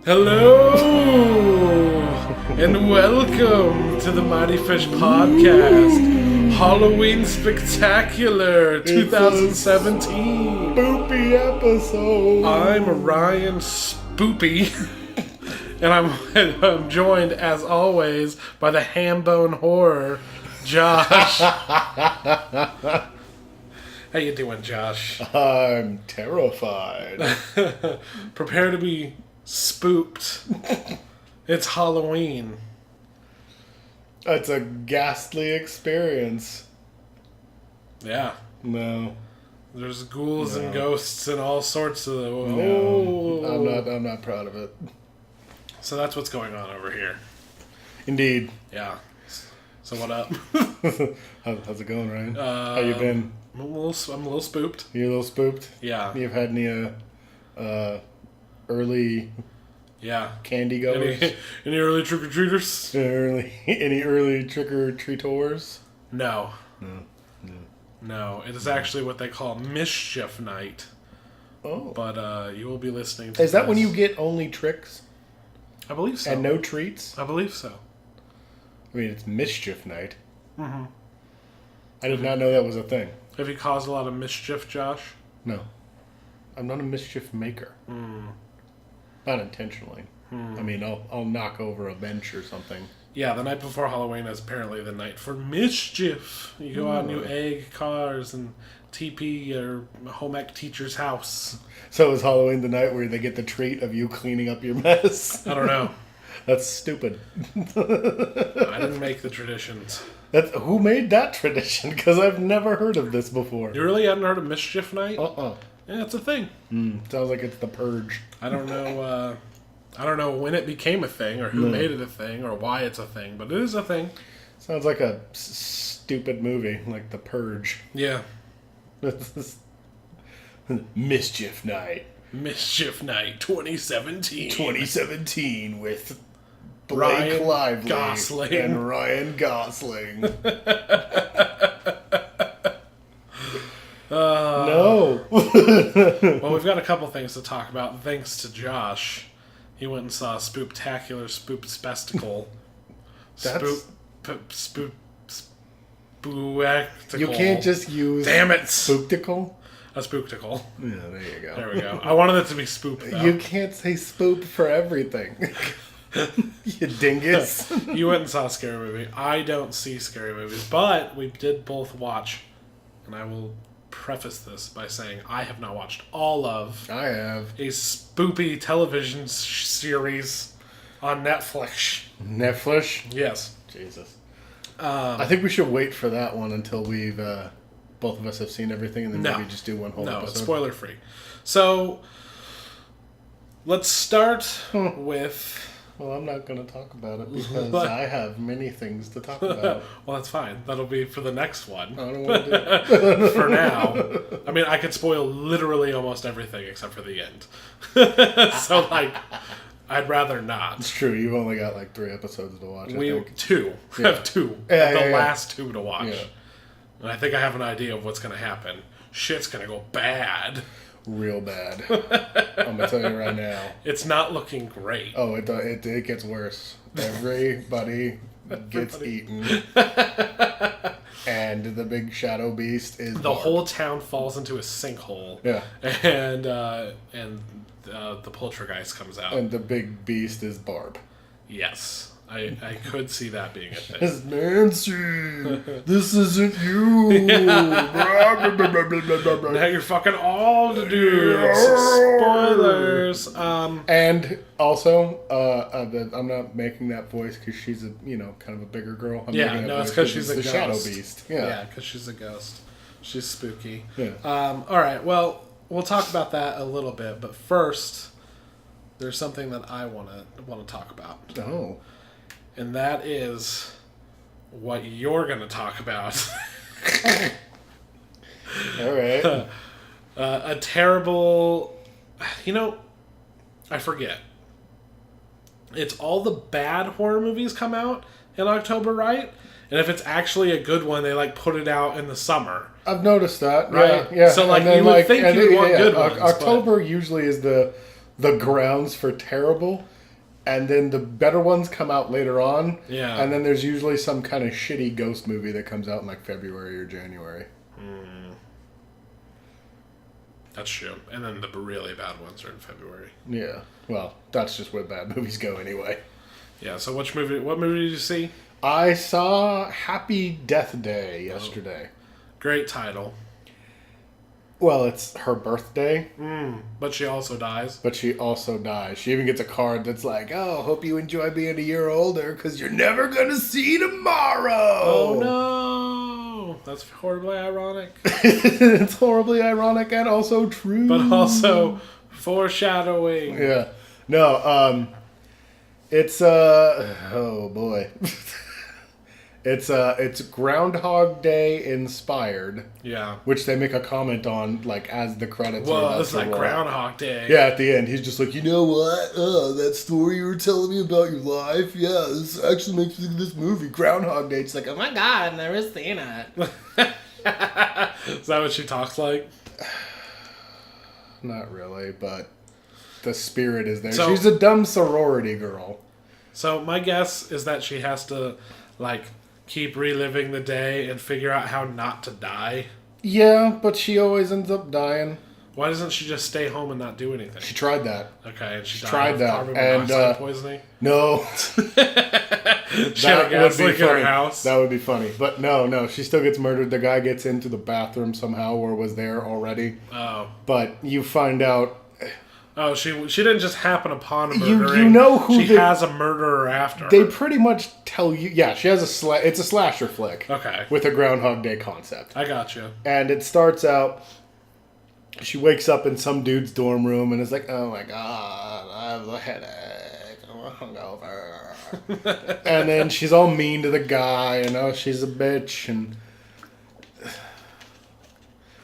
Hello, and welcome to the MightyFish Podcast, Halloween Spooktakular 2017. Spoopy episode. I'm Ryan Spoopy, and I'm joined, as always, by the Hambone Horror, Josh. How you doing, Josh? I'm terrified. Prepare to be spooked. It's Halloween. It's a ghastly experience. Yeah. No. There's ghouls and ghosts and all sorts of... No, I'm not proud of it. So that's what's going on over here. Indeed. Yeah. So what up? How's it going, Ryan? How you been? I'm a little spooked. You a little spooked? Yeah. You've had any early candy goers? Any early trick-or-treaters? Any early trick-or-treators? No. No. It is actually what they call Mischief Night. Oh. But you will be listening to Is that when you get only tricks? I believe so. And no treats? I believe so. I mean, it's Mischief Night. Mm-hmm. I did not know that was a thing. Have you caused a lot of mischief, Josh? No. I'm not a mischief maker. Not intentionally. I mean, I'll knock over a bench or something. Yeah, the night before Halloween is apparently the night for mischief. You go out and you egg cars and TP your home ec teacher's house. So is Halloween the night where they get the treat of you cleaning up your mess? I don't know. That's stupid. I didn't make the traditions. Who made that tradition? Because I've never heard of this before. You really hadn't heard of Mischief Night? Uh-uh. Yeah, it's a thing. Sounds like it's the purge. I don't know when it became a thing or who made it a thing or why it's a thing, but it is a thing. Sounds like a stupid movie, like The Purge. Yeah. Mischief Night. Mischief Night 2017. 2017 with Blake Ryan Lively Gosling. and Ryan Gosling. No. Well, we've got a couple things to talk about thanks to Josh. He went and saw Spooktakular Spookspectacle. Spooktacular. You can't just use... Damn it! Spooktacle? A Spooktacle. Yeah, there you go. There we go. I wanted it to be spook, though. You can't say spook for everything. You dingus. You went and saw a scary movie. I don't see scary movies, but we did both watch, and I will preface this by saying I have not watched all of I have. a spoopy television series on Netflix. Netflix? Yes. Jesus. I think we should wait for that one until we've both of us have seen everything, and then maybe just do one whole episode. No, it's spoiler free. So let's start with... Well, I'm not going to talk about it because I have many things to talk about. Well, that's fine. That'll be for the next one. I don't want to do it. For now. I mean, I could spoil literally almost everything except for the end. So, I'd rather not. It's true. You've only got 3 episodes to watch, I think. Two. I have 2. Yeah, the last 2 to watch. Yeah. And I think I have an idea of what's going to happen. Shit's going to go bad. Real bad. I'm going to tell you right now. It's not looking great. Oh, it gets worse. Everybody gets eaten. And the big shadow beast is The whole town falls into a sinkhole. Yeah. And the poltergeist comes out. And the big beast is Barb. Yes. I could see that being a thing. It's Nancy! This isn't you! Now you're fucking all the dudes. Spoilers. And also, I'm not making that voice because she's a kind of a bigger girl. I'm making that it's voice because she's a the ghost. shadow beast. Yeah, because she's a ghost. She's spooky. Yeah. All right. Well, we'll talk about that a little bit, but first, there's something that I want to talk about. Oh. And that is what you're going to talk about. All right. A terrible... I forget. It's all the bad horror movies come out in October, right? And if it's actually a good one, they put it out in the summer. I've noticed that. Right? Yeah. So you would think you want good ones. October usually is the grounds for terrible. And then the better ones come out later on. Yeah. And then there's usually some kind of shitty ghost movie that comes out in like February or January. That's true. And then the really bad ones are in February. Yeah. Well, that's just where bad movies go anyway. Yeah, so what movie did you see? I saw Happy Death Day yesterday. Great title. Well, it's her birthday. But she also dies. She even gets a card that's like, oh, hope you enjoy being a year older because you're never going to see tomorrow. Oh, no. That's horribly ironic. It's horribly ironic and also true. But also foreshadowing. Yeah. No, it's, oh boy. It's Groundhog Day inspired. Yeah. Which they make a comment on, like, as the credits are Well, about it's to like roll. Groundhog Day. Yeah, at the end, he's just like, you know what? That story you were telling me about your life? Yeah, this actually makes me think of this movie, Groundhog Day. It's like, oh my god, I've never seen it. Is that what she talks like? Not really, but the spirit is there. So, she's a dumb sorority girl. So my guess is that she has to, like, keep reliving the day and figure out how not to die. Yeah, but she always ends up dying. Why doesn't she just stay home and not do anything? She tried that. Okay, and she died tried of that, carbon and, monoxide poisoning? No. She had a gas leak in her house? That would be funny. But no, she still gets murdered. The guy gets into the bathroom somehow or was there already. Oh. But you find out... Oh, she didn't just happen upon a murdering. You know who she has a murderer after They her. pretty much tell you... Yeah, she has it's a slasher flick. Okay. With a Groundhog Day concept. I got you. And it starts out... She wakes up in some dude's dorm room and is like, oh my god, I have a headache. I'm hungover. And then she's all mean to the guy and oh, she's a bitch. And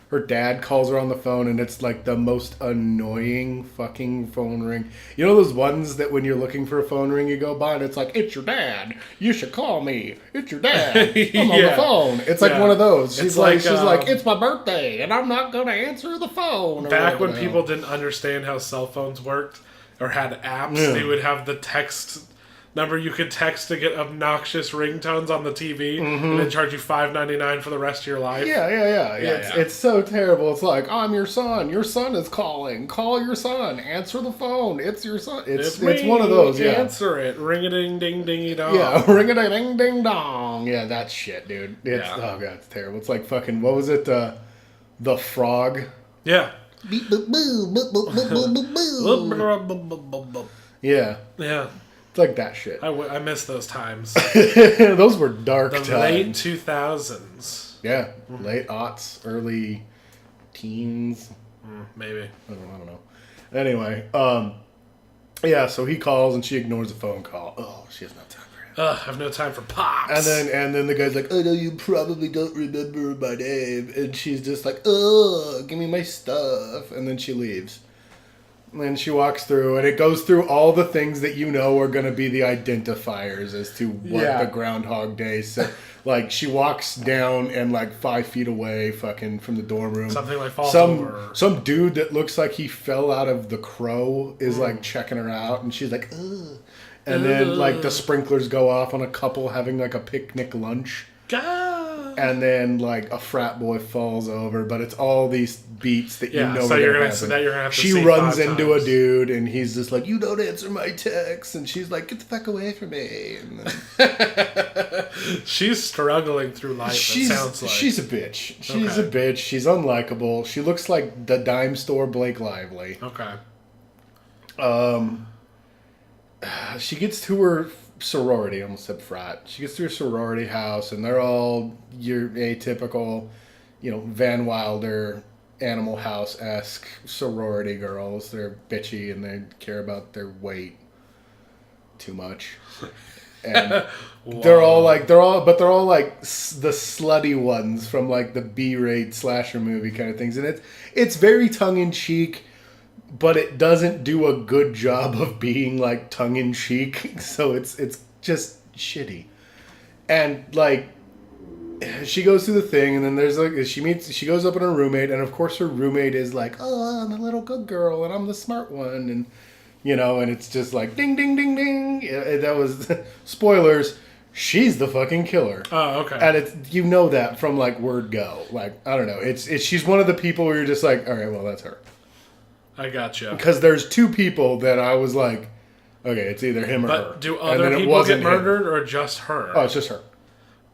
her dad calls her on the phone and it's like the most annoying fucking phone ring. You know those ones that when you're looking for a phone ring you go by and it's like, it's your dad. You should call me. It's your dad. I'm on the phone. It's like one of those. She's like, it's my birthday and I'm not going to answer the phone. Back when people didn't understand how cell phones worked or had apps, they would have the text number you could text to get obnoxious ringtones on the TV and then charge you $5.99 for the rest of your life. Yeah. It's so terrible. It's like, I'm your son. Your son is calling. Call your son. Answer the phone. It's your son. It's one of those, yeah. Answer it. Ring-a-ding-ding-dingy-dong. Yeah, ring-a-ding-ding-dong. Yeah, that shit, dude. Oh, God, it's terrible. It's like fucking, what was it? The frog? Yeah. Beep, boop, boo, boop, boop, boop, boop, boop. Yeah. Yeah. It's like that shit. I miss those times. Those were dark times. The late 2000s. Yeah. Late aughts, early teens. Maybe. I don't know. Anyway, yeah, so he calls and she ignores the phone call. Oh, she has no time for him. I have no time for pops. And then the guy's like, I know you probably don't remember my name. And she's just like, oh, give me my stuff. And then she leaves. And then she walks through, and it goes through all the things that you know are going to be the identifiers as to what the Groundhog Day said. Like, she walks down and, like, 5 feet away fucking from the dorm room. Something, like, falls over. Some dude that looks like he fell out of The Crow is, like, checking her out, and she's like, ugh. And then, like, the sprinklers go off on a couple having, like, a picnic lunch. God. And then, like, a frat boy falls over, but it's all these beats that you know so are you're gonna gonna happen. that you're gonna have to She see runs 5 into times. a dude, and he's just like, you don't answer my texts. And she's like, get the fuck away from me. And then, she's struggling through life, it sounds like. She's a bitch. She's a bitch. She's unlikable. She looks like the dime store Blake Lively. Okay. She gets to her sorority, I almost said frat. She gets to her sorority house, and they're all your atypical, Van Wilder, Animal House-esque sorority girls. They're bitchy and they care about their weight too much. And they're all like the slutty ones from like the B-rate slasher movie kind of things, and it's very tongue-in-cheek. But it doesn't do a good job of being, like, tongue-in-cheek. So it's just shitty. And, like, she goes through the thing, and then there's, like, she goes up on her roommate, and, of course, her roommate is like, oh, I'm a little good girl, and I'm the smart one. And you know, and it's just like ding, ding, ding, ding. That was spoilers. She's the fucking killer. Oh, okay. And it's, you know that from like word go. Like, I don't know. It's she's one of the people where you're just like, all right, well, that's her. I gotcha. Because there's two people that I was like, okay, it's either him or her. But do other people get murdered or just her? Oh, it's just her.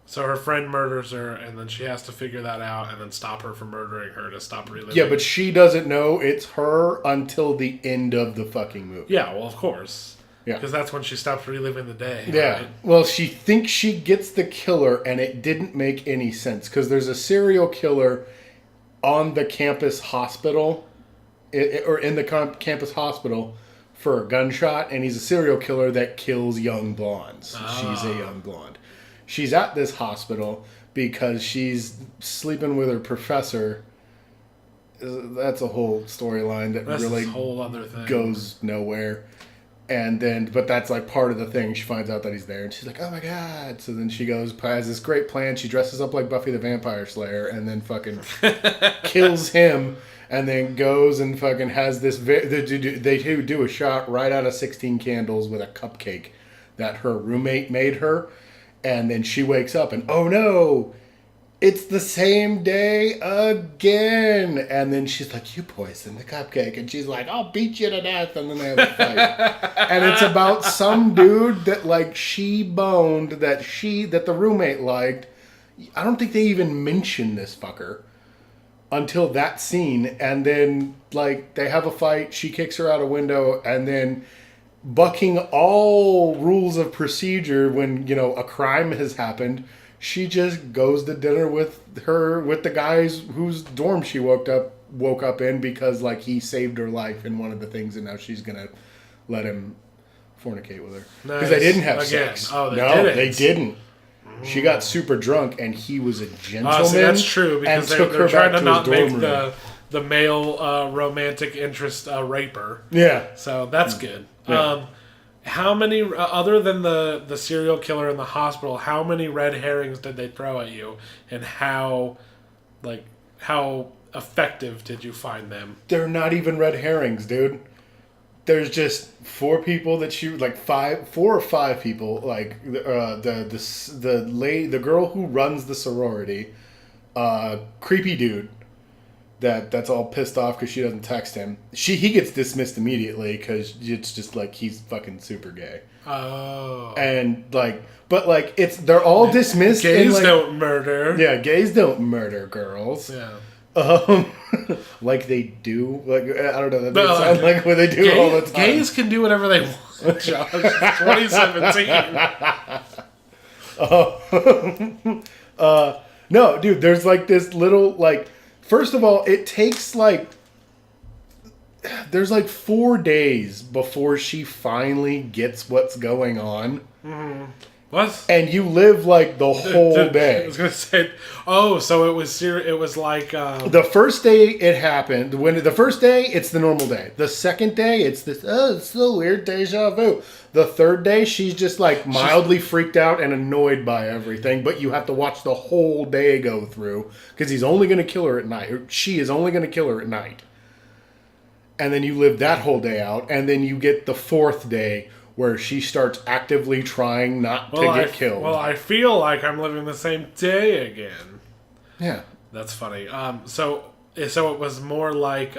So her friend murders her, and then she has to figure that out and then stop her from murdering her to stop reliving. Yeah, but she doesn't know it's her until the end of the fucking movie. Yeah, well, of course. Yeah. Because that's when she stops reliving the day. Yeah. Right? Well, she thinks she gets the killer, and it didn't make any sense. Because there's a serial killer on the campus hospital, or in the campus hospital for a gunshot, and he's a serial killer that kills young blondes. She's a young blonde. She's at this hospital because she's sleeping with her professor. That's a whole storyline that that's really a whole other thing. Goes nowhere. And then, but that's like part of the thing. She finds out that he's there, and she's like, "Oh my god!" So then she goes, has this great plan. She dresses up like Buffy the Vampire Slayer, and then fucking kills him. And then goes and fucking has this. They do a shot right out of 16 Candles with a cupcake that her roommate made her. And then she wakes up and, oh no, it's the same day again. And then she's like, you poisoned the cupcake. And she's like, I'll beat you to death. And then they have a fight. And it's about some dude that like she boned that the roommate liked. I don't think they even mention this fucker until that scene. And then like they have a fight. She kicks her out a window, and then bucking all rules of procedure when, you know, a crime has happened, she just goes to dinner with the guys whose dorm she woke up in because like he saved her life in one of the things, and now she's gonna let him fornicate with her because they didn't have sex. Oh, they didn't. She got super drunk, and he was a gentleman. See, that's true, because they're trying to not make room. the male romantic interest raper. Yeah, so that's good. Yeah. How many, other than the serial killer in the hospital, how many red herrings did they throw at you, and how effective did you find them? They're not even red herrings, dude. There's just four people that she like four or five people, like the girl who runs the sorority, creepy dude. That's all pissed off because she doesn't text him. He gets dismissed immediately because it's just like he's fucking super gay. Oh. And like, but like they're all dismissed. Gays like, don't murder. Yeah, gays don't murder girls. Yeah. Like they do. Like I don't know. That sounds like what they do all the time. Gays can do whatever they want, Josh. 2017. No, dude. There's like this little like. First of all, it takes like there's like 4 days before she finally gets what's going on. Mm-hmm. What? And you live like the whole day. I was gonna say, so it was like the first day it happened. The first day it's the normal day. The second day it's this. Oh, it's so weird deja vu. The third day she's just like mildly freaked out and annoyed by everything. But you have to watch the whole day go through because he's only gonna kill her at night. Or she is only gonna kill her at night. And then you live that whole day out, and then you get the fourth day, where she starts actively trying not to get killed. Well, I feel like I'm living the same day again. Yeah. That's funny. So it was more like...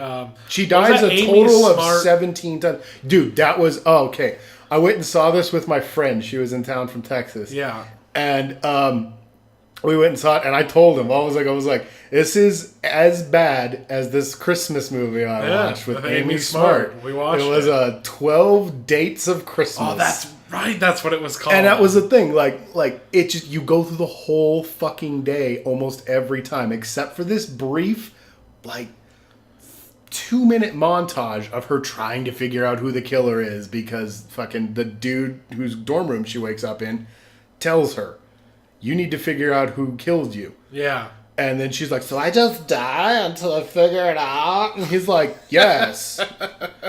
she dies a total of 17 times. Dude, that was... Oh, okay. I went and saw this with my friend. She was in town from Texas. Yeah. And we went and saw it, and I told him, I was like, this is as bad as this Christmas movie I watched with Amy Smart. We watched it. It was 12 Dates of Christmas. Oh, that's right. That's what it was called. And that was the thing. Like it just, you go through the whole fucking day almost every time, except for this brief, like, 2-minute montage of her trying to figure out who the killer is because fucking the dude whose dorm room she wakes up in tells her, you need to figure out who killed you. Yeah. And then she's like, so I just die until I figure it out? And he's like, yes.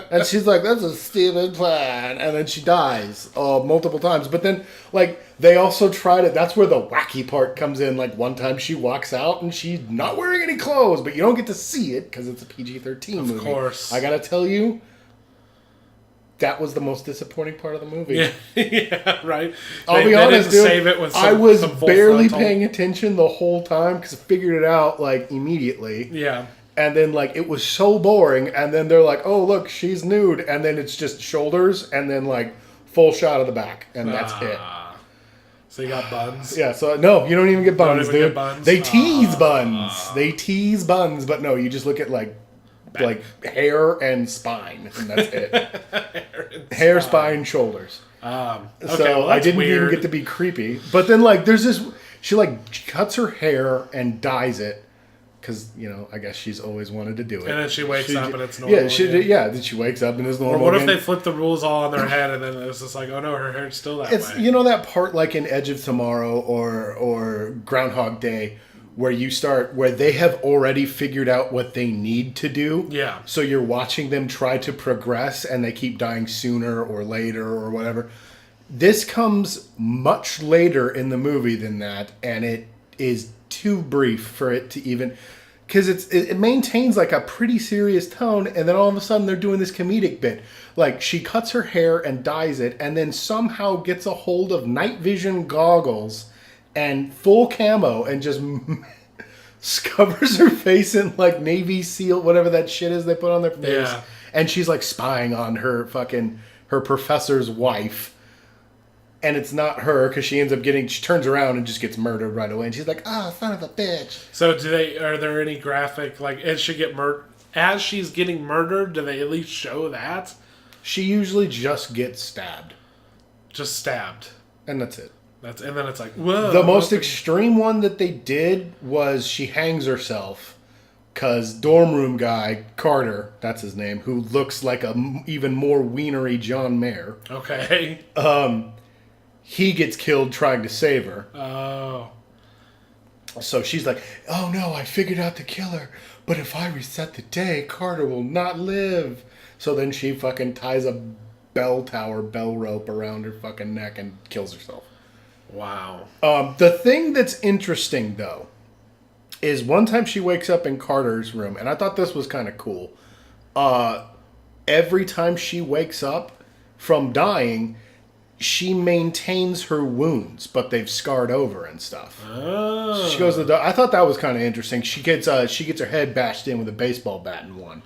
And she's like, that's a stupid plan. And then she dies multiple times. But then, like, they also try to... That's where the wacky part comes in. Like, one time she walks out and she's not wearing any clothes. But you don't get to see it because it's a PG-13 movie. Of course. I gotta tell you, that was the most disappointing part of the movie. Yeah, yeah, right. I'll be honest, dude. Save it with I was some full barely frontal. paying attention the whole time because I figured it out like immediately. Yeah. And then like it was so boring. And then they're like, "Oh, look, she's nude," and then it's just shoulders, and then like full shot of the back, and that's it. So you got buns. Yeah. So no, you don't even get buns, Don't even dude. get buns? They tease buns. They tease buns, but no, you just look at like hair and spine, and that's it. Hair, spine, shoulders. Okay, So well, I that's didn't weird. even get to be creepy. But then like there's this, she like cuts her hair and dyes it because I guess she's always wanted to do it. And then she wakes up and it's normal. Yeah. Then she wakes up and it's normal. Or what if again. they flip the rules all on their head and then it's just like, oh no, her hair's still that It's way. that part like in Edge of Tomorrow or Groundhog Day where they have already figured out what they need to do. Yeah. So you're watching them try to progress and they keep dying sooner or later or whatever. This comes much later in the movie than that, and it is too brief for it to even, because it maintains like a pretty serious tone, and then all of a sudden they're doing this comedic bit. Like she cuts her hair and dyes it, and then somehow gets a hold of night vision goggles and full camo and just covers her face in like Navy SEAL, whatever that shit is they put on their face. Yeah. And she's like spying on her professor's wife. And it's not her because she turns around and just gets murdered right away. And she's like, "Oh, son of a bitch." So are there any graphic, like, as she's getting murdered, do they at least show that? She usually just gets stabbed. Just stabbed. And that's it. And then it's like, whoa. The most extreme one that they did was she hangs herself because dorm room guy, Carter, that's his name, who looks like a even more wienery John Mayer. Okay. He gets killed trying to save her. Oh. So she's like, "Oh no, I figured out the killer. But if I reset the day, Carter will not live." So then she fucking ties a bell rope around her fucking neck and kills herself. Wow. The thing that's interesting, though, is one time she wakes up in Carter's room, and I thought this was kind of cool. Every time she wakes up from dying, she maintains her wounds, but they've scarred over and stuff. Oh. She goes to the I thought that was kind of interesting. She gets her head bashed in with a baseball bat in one,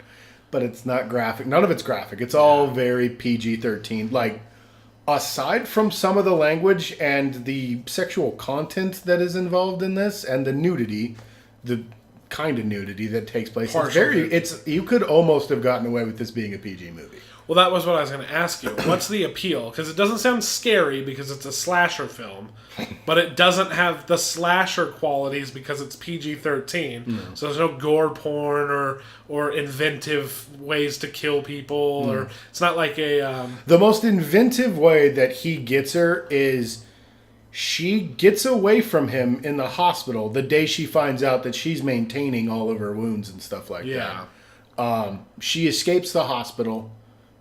but it's not graphic. None of it's graphic. It's all very PG-13. Like, aside from some of the language and the sexual content that is involved in this, and the nudity, the kind of nudity that takes place, you could almost have gotten away with this being a PG movie. Well, that was what I was going to ask you. What's the appeal? Because it doesn't sound scary because it's a slasher film, but it doesn't have the slasher qualities because it's PG-13. No. So there's no gore porn or inventive ways to kill people, or it's not like a. The most inventive way that he gets her is she gets away from him in the hospital the day she finds out that she's maintaining all of her wounds and stuff like that. She escapes the hospital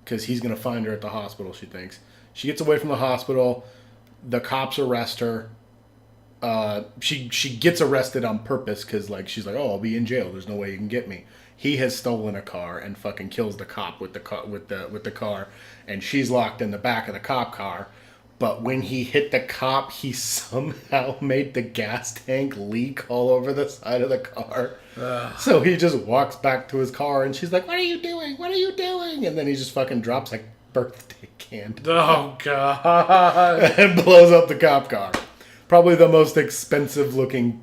because he's going to find her at the hospital, she thinks. She gets away from the hospital. The cops arrest her. She gets arrested on purpose because she's like, "Oh, I'll be in jail. There's no way you can get me." He has stolen a car and fucking kills the cop with the car, and she's locked in the back of the cop car. But when he hit the cop, he somehow made the gas tank leak all over the side of the car. So he just walks back to his car, and she's like, "What are you doing? What are you doing?" And then he just fucking drops a birthday candle. Oh, God. And blows up the cop car. Probably the most expensive looking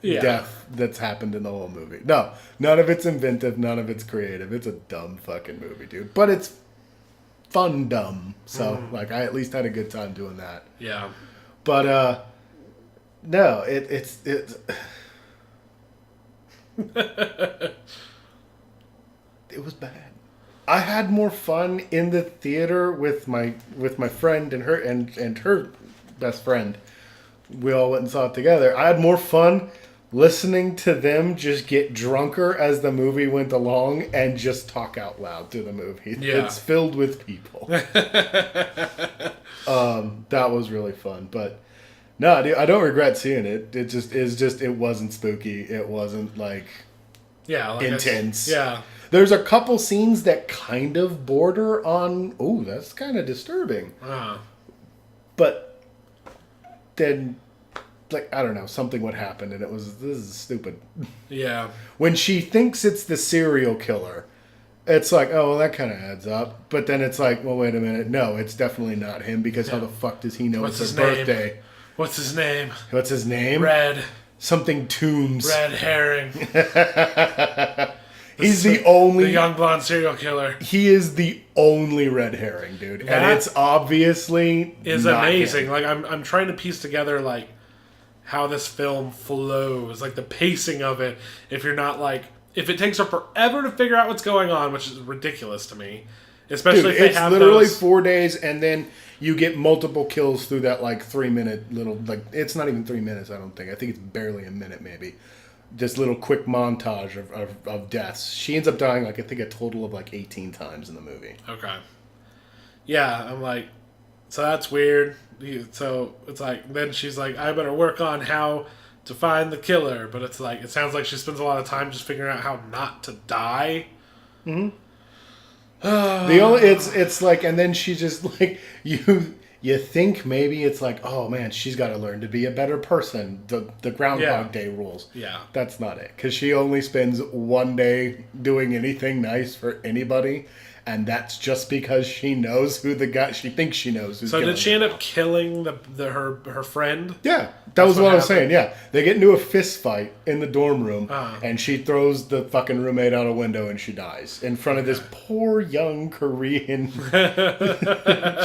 death that's happened in the whole movie. No, none of it's inventive. None of it's creative. It's a dumb fucking movie, dude. But it's fun dumb. So, I at least had a good time doing that. Yeah. But, no, it's it was bad. I had more fun in the theater with my friend and her best friend. We all went and saw it together. I had more fun listening to them just get drunker as the movie went along and just talk out loud to the movie. Yeah. It's filled with people. That was really fun. But no, dude, I don't regret seeing it. It wasn't spooky. It wasn't like Yeah, like intense. Yeah. There's a couple scenes that kind of border on, ooh, that's kind of disturbing. But then, like, I don't know, something would happen, and this is stupid. Yeah. When she thinks it's the serial killer, it's like, oh, well, that kind of adds up. But then it's like, well, wait a minute. No, it's definitely not him, because how the fuck does he know it's his birthday? What's his name? What's his name? Red. Something Toombs. Red herring. He's the only... The young blonde serial killer. He is the only red herring, dude. That and it's obviously is amazing. Him. Like, I'm trying to piece together, like, how this film flows. Like, the pacing of it. If you're not, like... If it takes her forever to figure out what's going on, which is ridiculous to me. Especially if they have literally 4 days, and then you get multiple kills through that, like, 3-minute little... Like, it's not even 3 minutes, I don't think. I think it's barely a minute, maybe. This little quick montage of deaths. She ends up dying, like, I think a total of, like, 18 times in the movie. Okay. Yeah, I'm like... So that's weird. So it's like... Then she's like, I better work on how to find the killer. But it's like... It sounds like she spends a lot of time just figuring out how not to die. Mm-hmm. It's like, and then she just like you think maybe it's like, oh man, she's got to learn to be a better person. The Groundhog Day rules. Yeah, that's not it, because she only spends 1 day doing anything nice for anybody, and that's just because she knows who the guy she thinks she knows. Who's so did she end up killing her friend? Yeah, that was what I was saying. Yeah, they get into a fist fight in the dorm room, and she throws the fucking roommate out a window, and she dies in front of this poor young Korean.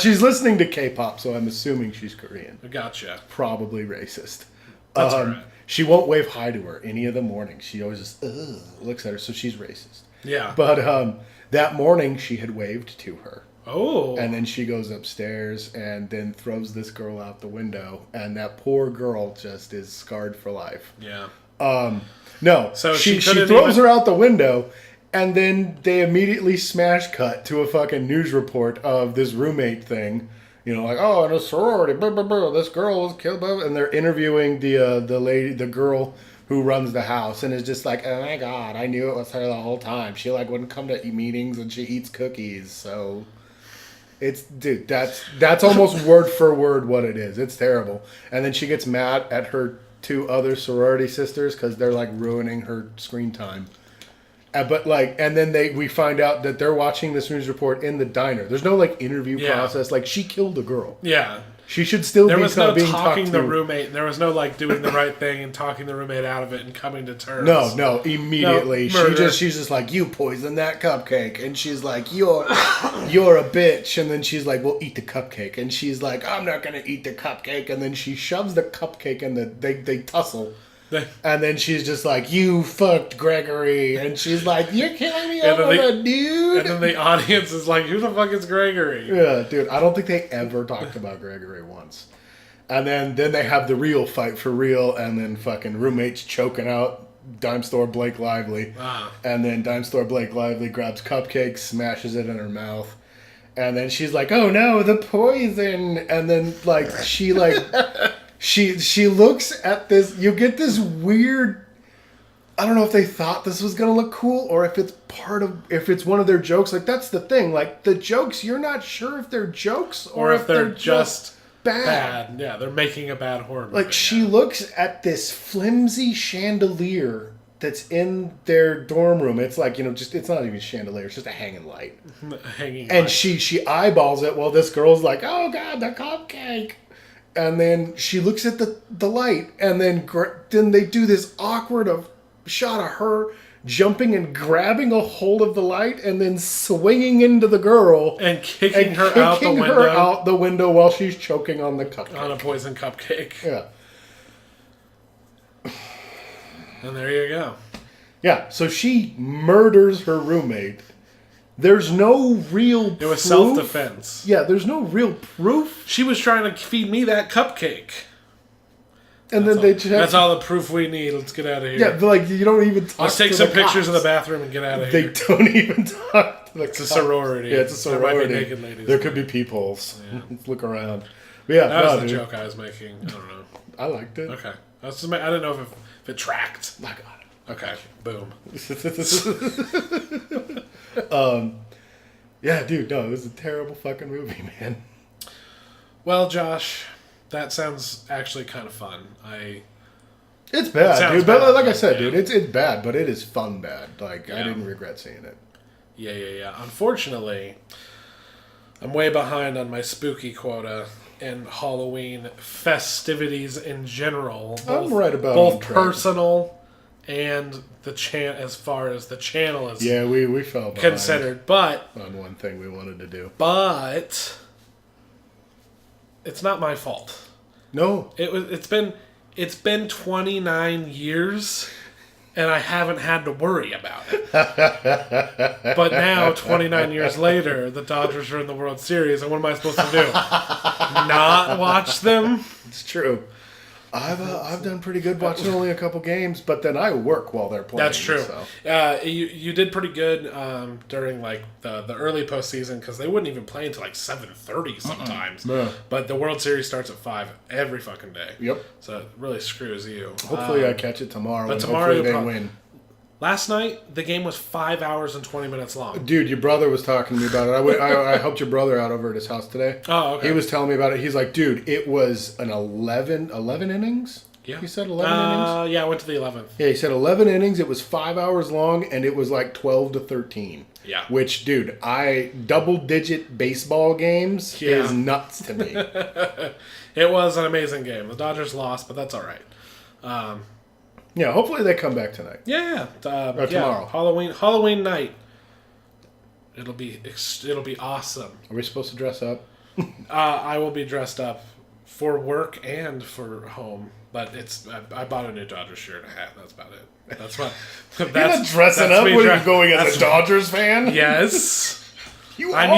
She's listening to K-pop, so I'm assuming she's Korean. Gotcha. Probably racist. That's all right. She won't wave hi to her any of the mornings. She always just looks at her, so she's racist. Yeah. But that morning she had waved to her. Oh. And then she goes upstairs and then throws this girl out the window, and that poor girl just is scarred for life. Yeah. No. So she throws her out the window, and then they immediately smash cut to a fucking news report of this roommate thing. You know, like, oh, in a sorority, blah, blah, blah, this girl was killed, blah, blah, and they're interviewing the girl who runs the house, and is just like, oh my god, I knew it was her the whole time. She like wouldn't come to meetings, and she eats cookies. So it's, dude, that's almost word for word what it is. It's terrible. And then she gets mad at her 2 other sorority sisters because they're like ruining her screen time. But like, and then we find out that they're watching this news report in the diner. There's no like interview process. Like, she killed a girl. Yeah. She should still there be was no being talking talked the to. roommate. There was no like doing the right thing and talking the roommate out of it and coming to terms. No, immediately. No, she's just like, you poisoned that cupcake, and she's like, you're a bitch, and then she's like, well, eat the cupcake, and she's like, I'm not gonna eat the cupcake, and then she shoves the cupcake and they tussle. And then she's just like, you fucked Gregory. And she's like, you're killing me over the dude. And then the audience is like, who the fuck is Gregory? Yeah, dude. I don't think they ever talked about Gregory once. And then they have the real fight for real. And then fucking roommates choking out Dime Store Blake Lively. And then Dime Store Blake Lively grabs cupcakes, smashes it in her mouth. And then she's like, oh no, the poison. And then like she like... She looks at this. You get this weird. I don't know if they thought this was gonna look cool, or if it's one of their jokes. Like, that's the thing. Like, the jokes, you're not sure if they're jokes or if they're just bad. Yeah, they're making a bad horror movie. Like, she looks at this flimsy chandelier that's in their dorm room. It's like, it's not even a chandelier. It's just a hanging light. And she eyeballs it while this girl's like, oh god, the cupcake. And then she looks at the light, and then they do this awkward shot of her jumping and grabbing a hold of the light, and then swinging into the girl and kicking her out the window while she's choking on the cupcake, on a poison cupcake. Yeah. And there you go. Yeah. So she murders her roommate. There's no real proof. It was self-defense. Yeah, there's no real proof. She was trying to feed me that cupcake. And that's all the proof we need. Let's get out of here. Yeah, but like, you don't even talk. Let's take some pictures of the bathroom and get out of here. They don't even talk to the It's a sorority. Yeah, it's a sorority. There might be naked ladies. There could be peepholes. Yeah. Let's look around. But yeah, that was the joke I was making. I don't know. I liked it. Okay. I didn't know if it tracked. I got it. Okay, boom. Yeah, dude, no, it was a terrible fucking movie, man. Well, Josh, that sounds actually kind of fun. It's bad, dude. Bad, But like I said, yeah. dude, it's bad, but it is fun bad. Like, I Yeah. didn't regret seeing it. Yeah. Unfortunately, I'm way behind on my spooky quota and Halloween festivities in general. I'm right about both on track. personal and as far as the channel is Yeah, we fell behind considered. But on one thing we wanted to do. But it's not my fault. No. It's been 29 years and I haven't had to worry about it. But now, 29 years later, the Dodgers are in the World Series, and what am I supposed to do? Not watch them? It's true. I've done pretty good watching only a couple games, but then I work while they're playing. That's true. So. You did pretty good during like the early postseason because they wouldn't even play until like 7:30 sometimes. Yeah. But the World Series starts at 5 every fucking day. Yep. So it really screws you. Hopefully I catch it tomorrow, but and tomorrow hopefully you'll they win. Last night, the game was 5 hours and 20 minutes long. Dude, your brother was talking to me about it. I helped your brother out over at his house today. Oh, okay. He was telling me about it. He's like, dude, it was an 11 innings? Yeah. He said 11 innings? Yeah, I went to the 11th. Yeah, he said 11 innings. It was 5 hours long, and it was like 12 to 13. Yeah. Which, dude, double-digit baseball games is nuts to me. It was an amazing game. The Dodgers lost, but that's all right. Yeah, hopefully they come back tonight. Yeah. Or tomorrow. Halloween night. It'll be awesome. Are we supposed to dress up? I will be dressed up for work and for home, but I bought a new Dodgers shirt and a hat. That's about it. That's what. You're not dressing up? What, are you going as a Dodgers fan? Yes. I'm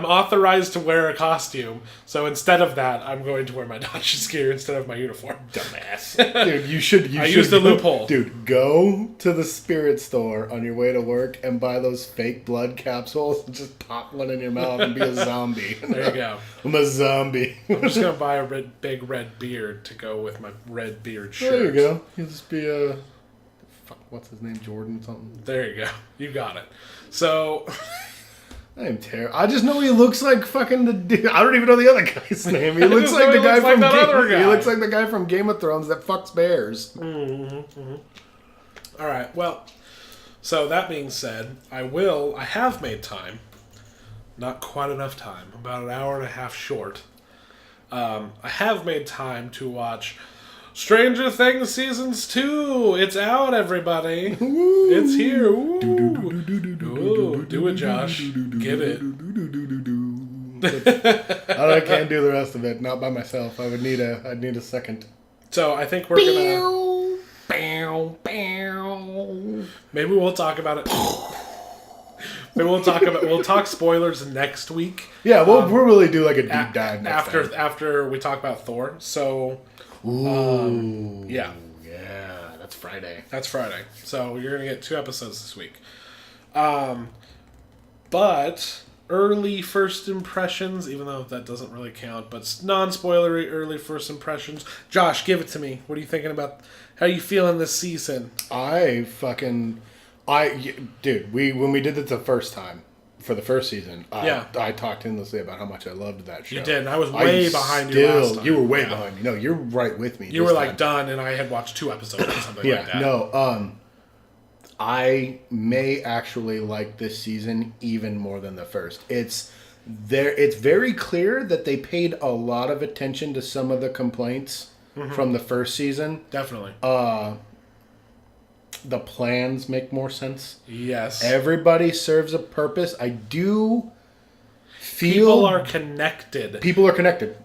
authorized to wear a costume, so instead of that, I'm going to wear my Dodgers gear instead of my uniform. Dumbass. Dude, you should use the loophole. Dude, go to the spirit store on your way to work and buy those fake blood capsules and just pop one in your mouth and be a zombie. There you go. I'm a zombie. I'm just going to buy a big red beard to go with my red beard shirt. There you go. You'll just be a... What's his name? Jordan something? There you go. You got it. So... I am terrible. I just know he looks like fucking the dude. I don't even know the other guy's name. He looks like the guy from that other guy. He looks like the guy from Game of Thrones that fucks bears. All right. Well, so that being said, I have made time. Not quite enough time. About an hour and a half short. I have made time to watch Stranger Things Seasons 2. It's out, everybody. It's here. Ooh. Do it, Josh. Get it. I can't do the rest of it. Not by myself. I'd need a second. So I think we're gonna. Maybe we'll talk about it. Maybe we'll talk spoilers next week. Yeah, we'll really do like a deep dive next time. After we talk about Thor. So. Yeah. Yeah, that's Friday. That's Friday. So you're going to get 2 episodes this week. But early first impressions, even though that doesn't really count, but non-spoilery early first impressions. Josh, give it to me. What are you thinking about? How are you feeling this season? Dude, when we did it the first time, for the first season, I talked endlessly about how much I loved that show. You did, and I was way behind you last time. You were way behind me. No, you're right with me. You were like done, and I had watched 2 episodes or something like that. No, I may actually like this season even more than the first. It's very clear that they paid a lot of attention to some of the complaints from the first season. Definitely. The plans make more sense. Yes. Everybody serves a purpose. I do feel... People are connected.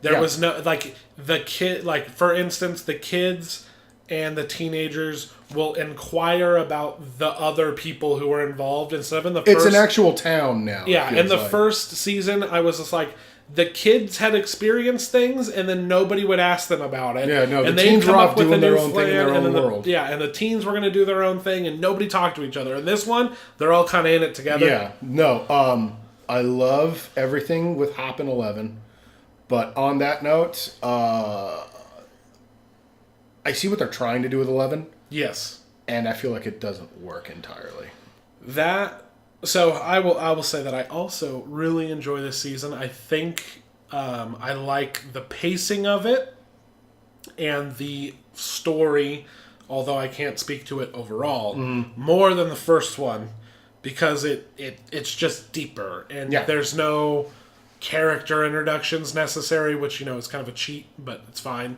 There was no... for instance, the kids and the teenagers will inquire about the other people who were involved instead of in the first... It's an actual town now. Yeah, in the first season, I was just like... The kids had experienced things, and then nobody would ask them about it. Yeah, no, and the teens were off doing their own thing in their own world. And the teens were going to do their own thing, and nobody talked to each other. And this one, they're all kind of in it together. Yeah, no, I love everything with Hop and 11, but on that note, I see what they're trying to do with 11. Yes. And I feel like it doesn't work entirely. So I will say that I also really enjoy this season. I think I like the pacing of it and the story, although I can't speak to it overall, more than the first one because it's just deeper and there's no character introductions necessary, which is kind of a cheat, but it's fine.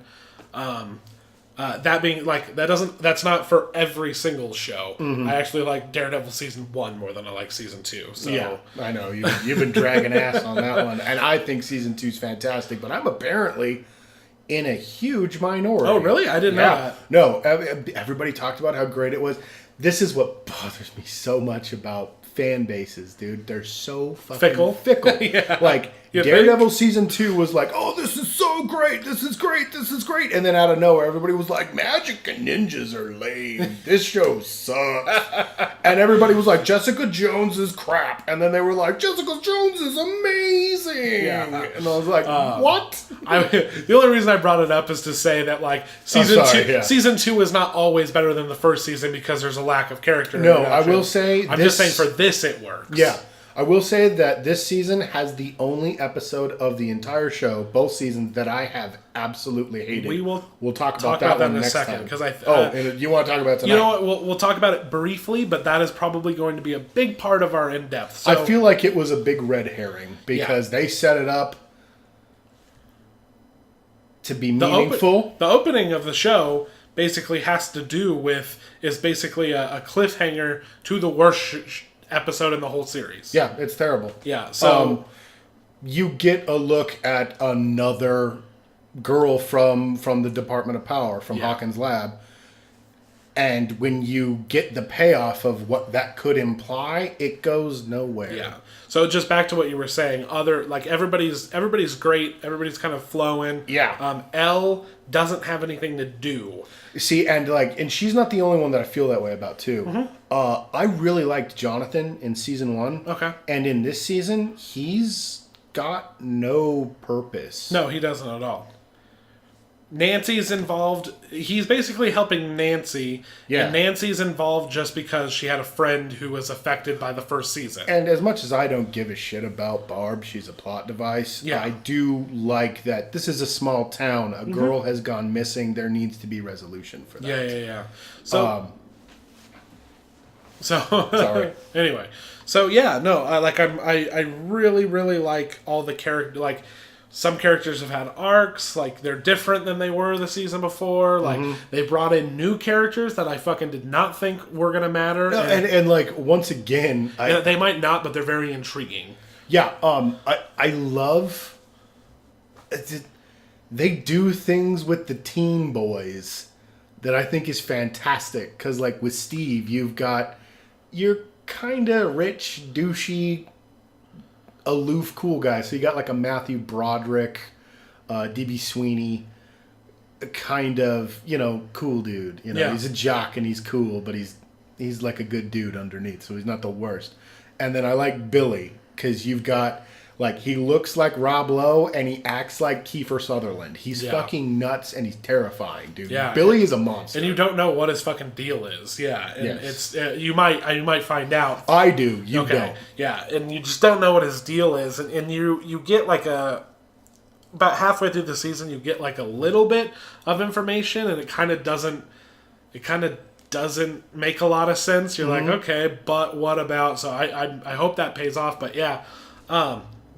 That being that's not for every single show. I actually like Daredevil season 1 more than I like season 2. So. Yeah, I know you've been dragging ass on that one, and I think season 2 is fantastic. But I'm apparently in a huge minority. Oh, really? I didn't know that. No, everybody talked about how great it was. This is what bothers me so much about fan bases, dude. They're so fucking fickle. Yeah. Like, Daredevil season 2 was like, oh, this is so great, this is great, this is great. And then out of nowhere, everybody was like, magic and ninjas are lame. This show sucks. And everybody was like, Jessica Jones is crap. And then they were like, Jessica Jones is amazing. Yeah. And I was like, what? The only reason I brought it up is to say that, like, season 2 is not always better than the first season because there's a lack of character. No, I will say... I'm just saying for this it works. Yeah. I will say that this season has the only episode of the entire show, both seasons, that I have absolutely hated. We'll talk about that one in a second. And you want to talk about it tonight? You know what? We'll talk about it briefly, but that is probably going to be a big part of our in-depth. So, I feel like it was a big red herring because they set it up to be meaningful. The opening of the show basically has to do with, is basically a cliffhanger to the worst episode in the whole series. Yeah, it's terrible. Yeah, so... you get a look at another girl from the Department of Power, from Hawkins' lab, and when you get the payoff of what that could imply, it goes nowhere. Yeah. So just back to what you were saying, everybody's great, everybody's kind of flowing. Yeah. Elle doesn't have anything to do. See, and she's not the only one that I feel that way about too. I really liked Jonathan in season 1. Okay. And in this season, he's got no purpose. No, he doesn't at all. Nancy's involved. He's basically helping Nancy. Yeah. And Nancy's involved just because she had a friend who was affected by the first season. And as much as I don't give a shit about Barb, she's a plot device. Yeah. I do like that this is a small town. A girl has gone missing. There needs to be resolution for that. Yeah. So sorry. Anyway. So yeah, no, I really, really like all the character, like, some characters have had arcs, like, they're different than they were the season before. Like, they brought in new characters that I fucking did not think were going to matter. No, and like, once again... they might not, but they're very intriguing. Yeah, I love... They do things with the teen boys that I think is fantastic. Because, like, with Steve, you've got your kind of rich, douchey... aloof, cool guy. So you got like a Matthew Broderick, D.B. Sweeney, kind of, cool dude. He's a jock and he's cool, but he's like a good dude underneath, so he's not the worst. And then I like Billy, because you've got, like, he looks like Rob Lowe and he acts like Kiefer Sutherland. He's fucking nuts and he's terrifying, dude. Yeah, Billy is a monster. And you don't know what his fucking deal is. Yeah. And it's you might find out. I do. You don't. Yeah, and you just don't know what his deal is. And you get like about halfway through the season, you get like a little bit of information, and it kind of doesn't make a lot of sense. You're like, okay, but what about? So I hope that pays off. But yeah,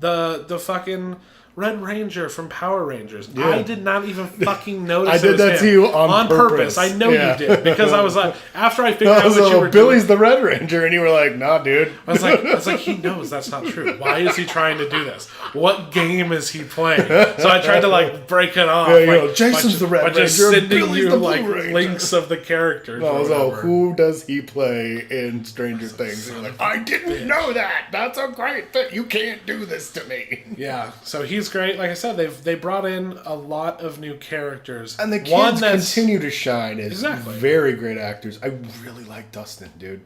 the fucking Red Ranger from Power Rangers. Yeah. I did not even fucking notice. I did that to you on purpose. I know you did, because I was like, after I figured out what you were Billy's the Red Ranger, and you were like, nah, dude. I was like, he knows that's not true. Why is he trying to do this? What game is he playing? So I tried to like break it off. Yeah, Jason's the Red Ranger. Just sending Billy's you the like Ranger. links of the characters. So who does he play in Stranger Things? And you're like, I didn't know that. That's a great thing. You can't do this to me. Yeah. So he's great. Like I said, they brought in a lot of new characters, and the kids continue to shine as very great actors. I really like Dustin, dude.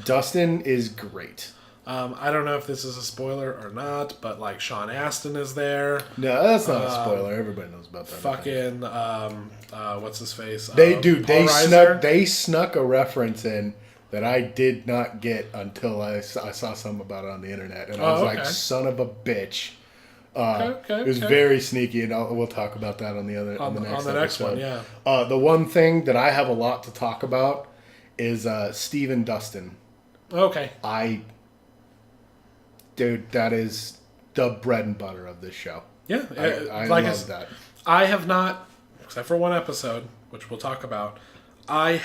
Dustin is great. I don't know if this is a spoiler or not, but like Sean Astin is there. No, that's not a spoiler. Everybody knows about that. Fucking what's his face? They snuck a reference in that I did not get until I saw something about it on the internet, and I was like, son of a bitch. It was very sneaky, and we'll talk about that on the next one. Yeah. The one thing that I have a lot to talk about is Steven Dustin. Okay. Dude, that is the bread and butter of this show. Yeah, I love that. I have not, except for one episode, which we'll talk about. I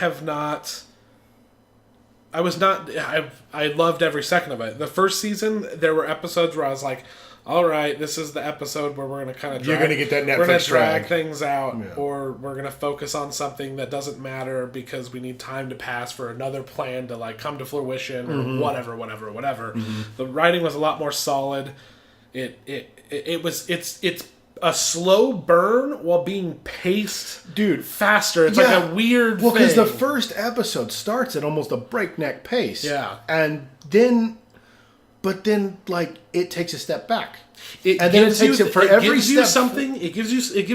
loved every second of it. The first season, there were episodes where I was like, all right, this is the episode where we're going to kind of You're going to get that Netflix we're going to drag drag things out, or we're going to focus on something that doesn't matter because we need time to pass for another plan to like come to fruition, or whatever. Mm-hmm. The writing was a lot more solid. It's a slow burn while being paced, dude, faster. It's like a weird thing. Well, because the first episode starts at almost a breakneck pace. Yeah. And then like it takes a step back. It gives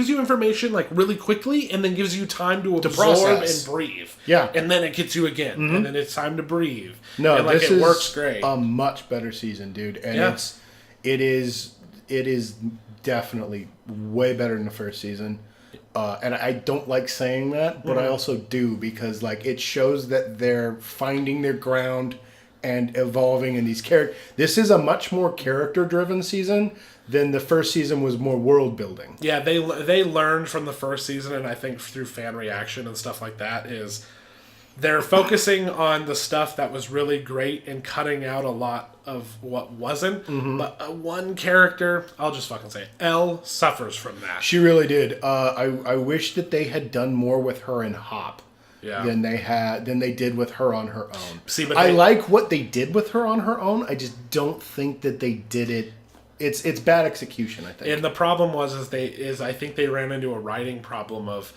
you information like really quickly, and then gives you time to absorb and breathe. Yeah. And then it gets you again, and then it's time to breathe. No, and like this it works great. A much better season, dude. And it is definitely way better than the first season. And I don't like saying that, but I also do, because like it shows that they're finding their ground and evolving in these characters. This is a much more character-driven season than the first season was more world-building. Yeah, they learned from the first season, and I think through fan reaction and stuff like that, is they're focusing on the stuff that was really great and cutting out a lot of what wasn't. But one character, I'll just fucking say it, Elle suffers from that. She really did. I wish that they had done more with her and Hop. Yeah. Than they did with her on her own. See, I like what they did with her on her own. I just don't think that they did it. It's bad execution, I think. And the problem is I think they ran into a writing problem of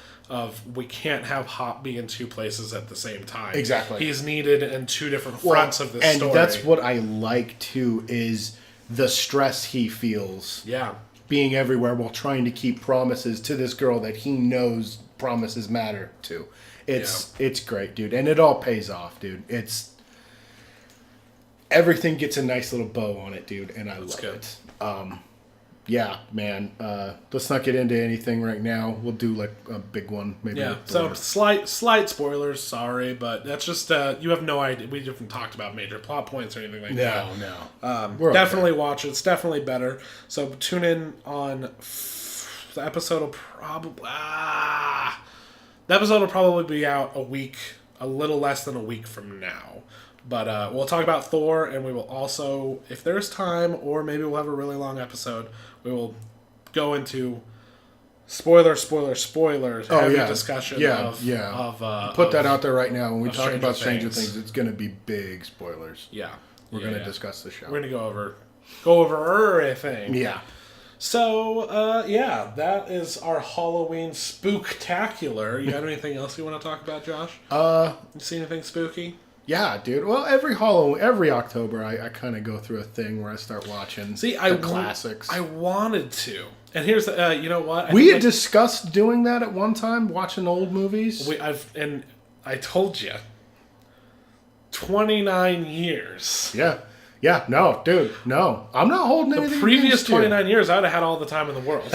we can't have Hop be in two places at the same time. Exactly. He's needed in two different fronts of the story. And that's what I like too, is the stress he feels. Yeah. Being everywhere while trying to keep promises to this girl that he knows promises matter to. It's great, dude, and it all pays off, dude. Everything gets a nice little bow on it, dude, and I love it. Yeah, man. Let's not get into anything right now. We'll do like a big one, maybe. Yeah. So slight spoilers. Sorry, but that's just you have no idea. We haven't talked about major plot points or anything like that. No. Definitely watch it. It's definitely better. So tune in on the episode. Will probably. The episode will probably be out a little less than a week from now. But we'll talk about Thor, and we will also, if there's time, or maybe we'll have a really long episode, we will go into spoilers, heavy discussion of put that out there right now. When we talk about Stranger Things, it's going to be big spoilers. Yeah. We're going to discuss the show. We're going to go over everything. Yeah. So, that is our Halloween Spooktakular. You got anything else you want to talk about, Josh? You see anything spooky? Yeah, dude. Well, every October, I kind of go through a thing where I start watching classics. I wanted to. And here's the, you know what? We had discussed doing that at one time, watching old movies. And I told you, 29 years. Yeah. Yeah, no, dude, no. I'm not holding anything. The previous 29 years, I would have had all the time in the world.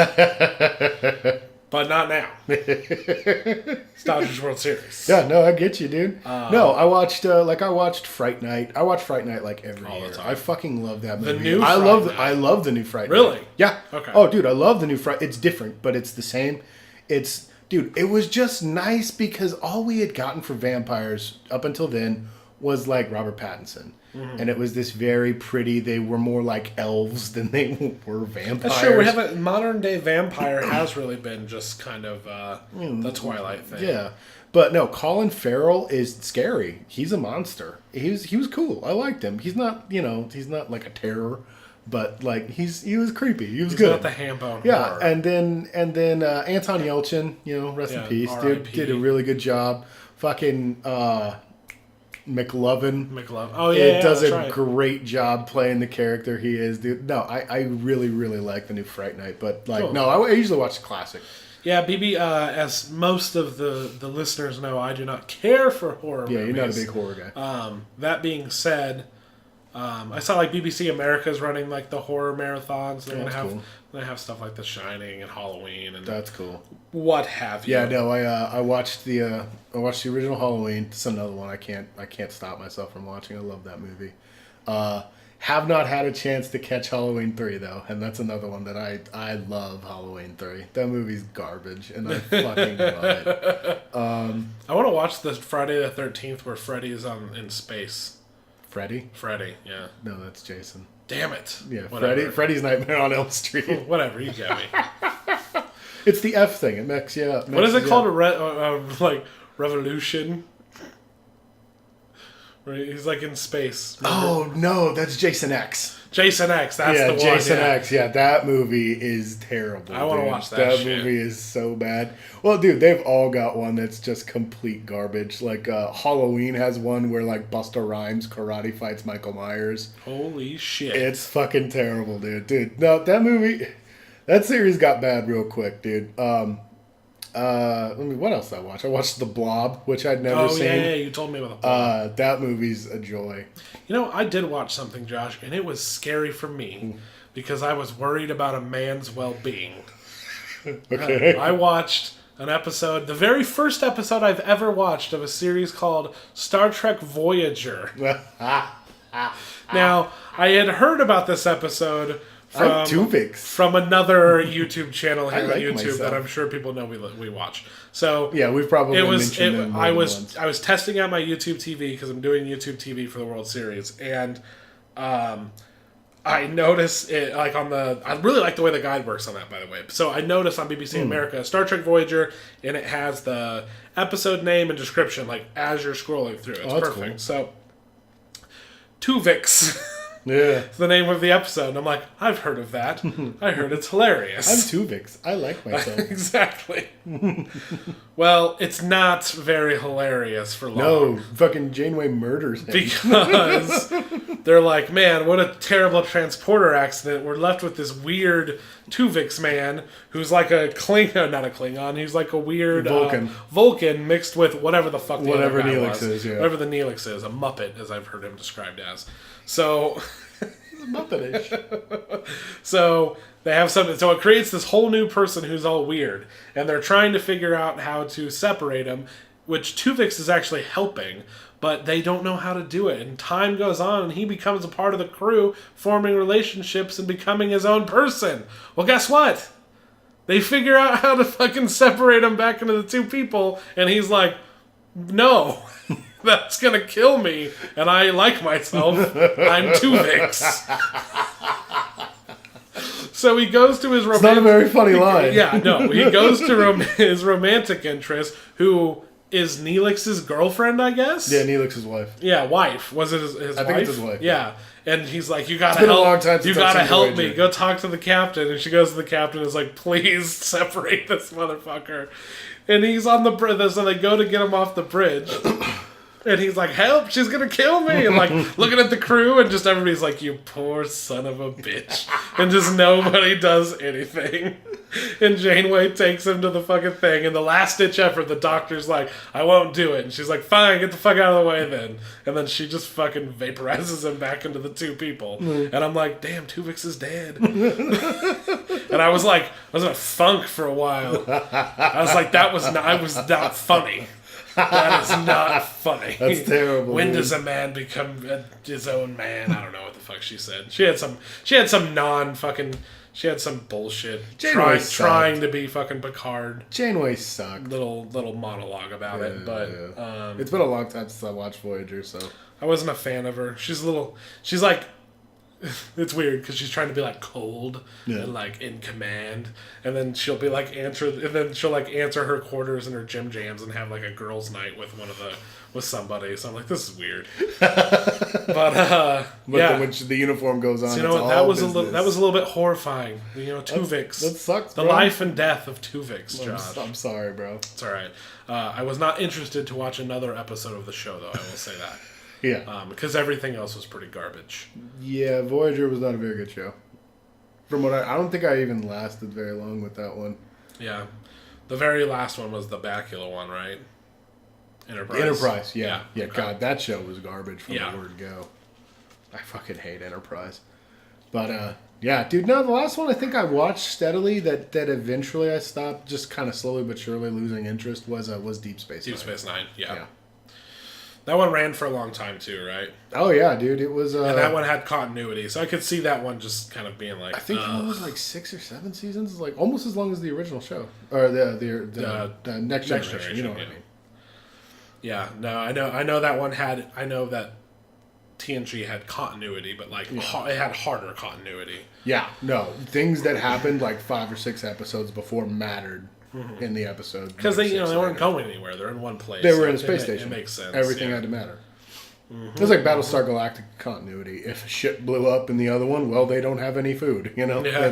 But not now. It's Dodgers World Series. Yeah, no, I get you, dude. No, I watched Fright Night. I watch Fright Night like every year. I fucking love that movie. I love the new Fright Night. Really? Yeah. Okay. Oh, dude, I love the new Fright. It's different, but it's the same. Dude, it was just nice because all we had gotten for vampires up until then was like Robert Pattinson. Mm-hmm. And it was this very pretty, they were more like elves than they were vampires. That's true. We have a modern day vampire has really been just kind of the Twilight thing. Yeah. But no, Colin Farrell is scary. He's a monster. He was cool. I liked him. He's not like a terror, but like he was creepy. He's good. Not the ham bone. Yeah, horror. and then Anton Yelchin, rest in peace, dude, did a really good job. Fucking McLovin. Oh, yeah, It does that's a right. great job playing the character he is, dude. No, I really, really like the new Fright Night. But, like, Cool. no, I usually watch the classic. Yeah, BB, as most of the listeners know, I do not care for horror movies. Yeah, you're not a big horror guy. That being said, I saw like BBC America's running like the horror marathons. They're gonna have stuff like The Shining and Halloween and That's cool. what have you. Yeah, no, I watched the original Halloween. It's another one I can't stop myself from watching. I love that movie. Have not had a chance to catch Halloween 3 though, and that's another one that I love. Halloween 3. That movie's garbage, and I fucking love it. I want to watch the Friday the 13th where Freddy is in space. Freddy? Yeah. No, that's Jason. Damn it. Yeah, Whatever. Freddy's Nightmare on Elm Street. Whatever, you get me. It's the F thing. It mixes you up. What is it called? Like Revolution? Where he's like in space. Remember? Oh no, that's Jason X. Jason X, that's the one. Jason X. Yeah, that movie is terrible. I want to watch that. That movie is so bad. Well, dude, they've all got one that's just complete garbage. Like Halloween has one where like Busta Rhymes karate fights Michael Myers. Holy shit! It's fucking terrible, dude. Dude, no, that movie, that series got bad real quick, dude. What else did I watch? I watched The Blob, which I'd never seen. Yeah, you told me about The Blob. That movie's a joy. You know, I did watch something, Josh, and it was scary for me because I was worried about a man's well-being. Okay. I watched an episode, the very first episode I've ever watched of a series called Star Trek Voyager. Now, I had heard about this episode from another YouTube channel here on YouTube that I'm sure people know we watch. So yeah, we've probably mentioned them I was testing out my YouTube TV because I'm doing YouTube TV for the World Series, and I noticed it like I really like the way the guide works on that, by the way. So I noticed on BBC America Star Trek Voyager, and it has the episode name and description like as you're scrolling through. It's perfect. Cool. So Tuvix. Yeah. It's the name of the episode. And I'm like, I've heard of that. I heard it's hilarious. I'm Tuvix. I like myself. Exactly. Well, it's not very hilarious for long. No, fucking Janeway murders him. Because they're like, man, what a terrible transporter accident. We're left with this weird Tuvix man who's like a Klingon, not a Klingon. He's like a weird Vulcan mixed with whatever the fuck whatever Neelix is, yeah. Whatever the Neelix is. A Muppet, as I've heard him described as. So... Muppetish. So they have something. So it creates this whole new person who's all weird, and they're trying to figure out how to separate him, which Tuvix is actually helping, but they don't know how to do it. And time goes on, and he becomes a part of the crew, forming relationships and becoming his own person. Well, guess what? They figure out how to fucking separate him back into the two people, and he's like, no. That's gonna kill me, and I like myself. I'm Tuvix. So he goes to his romantic... It's not a very funny line. Yeah, no. He goes to his romantic interest, who is Neelix's girlfriend, I guess? Yeah, Neelix's wife. Yeah, wife. Was it his wife? I think it's his wife. Yeah. And he's like, you gotta help. It's been a long time since you gotta help me. Go talk to the captain. And she goes to the captain and is like, please separate this motherfucker. And he's on the bridge, so they go to get him off the bridge. And he's like, help, she's gonna kill me. And like, looking at the crew, and just everybody's like, you poor son of a bitch. And just nobody does anything. And Janeway takes him to the fucking thing. And the last ditch effort, the doctor's like, I won't do it. And she's like, fine, get the fuck out of the way then. And then she just fucking vaporizes him back into the two people. And I'm like, damn, Tuvix is dead. And I was like, I was in a funk for a while. I was like, I was not funny. That is not funny. That's terrible. When does a man become his own man? I don't know what the fuck she said. She had some bullshit trying to be fucking Picard. Janeway sucked. Little monologue about it, but it's been a long time since I watched Voyager, so I wasn't a fan of her. She's like. It's weird because she's trying to be like cold and like in command, and then she'll be like answer her quarters and her gym jams and have like a girls' night with somebody. So I'm like, this is weird. But then when the uniform goes on, so, you know what? That was a little bit horrifying. You know, Tuvix. That sucks. The life and death of Tuvix, Josh. I'm sorry, bro. It's all right. I was not interested to watch another episode of the show, though. I will say that. Yeah. Because everything else was pretty garbage. Yeah, Voyager was not a very good show. From what I don't think I even lasted very long with that one. Yeah. The very last one was the Bacula one, right? Enterprise, yeah. Yeah, okay. God, that show was garbage from the word go. I fucking hate Enterprise. But, yeah, dude, no, the last one I think I watched steadily that eventually I stopped just kind of slowly but surely losing interest was Deep Space Nine. Deep Space Nine, yeah. That one ran for a long time too, right? Oh, yeah, dude, it was... and that one had continuity, so I could see that one just kind of being like... I think it was like 6 or 7 seasons, like almost as long as the original show. Or the Next Generation, you know what I mean. Yeah, no, I know that one had... I know that TNG had continuity, but like it had harder continuity. Yeah, no. Things that happened like 5 or 6 episodes before mattered in the episode. Because they weren't going anywhere. They're in one place. They were in a space station. It makes sense. Everything had to matter. It was like Battlestar Galactica continuity. If a ship blew up in the other one, well, they don't have any food. You know? Yeah.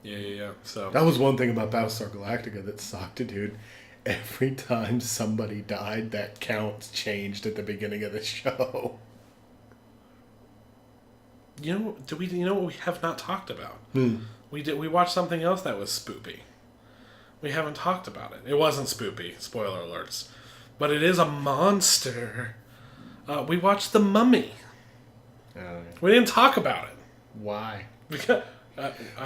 Yeah. So that was one thing about Battlestar Galactica that sucked, dude. Every time somebody died, that count changed at the beginning of the show. You know what we have not talked about? We watched something else that was spoopy. We haven't talked about it. It wasn't spoopy, spoiler alerts. But it is a monster. We watched The Mummy. We didn't talk about it. Why? Because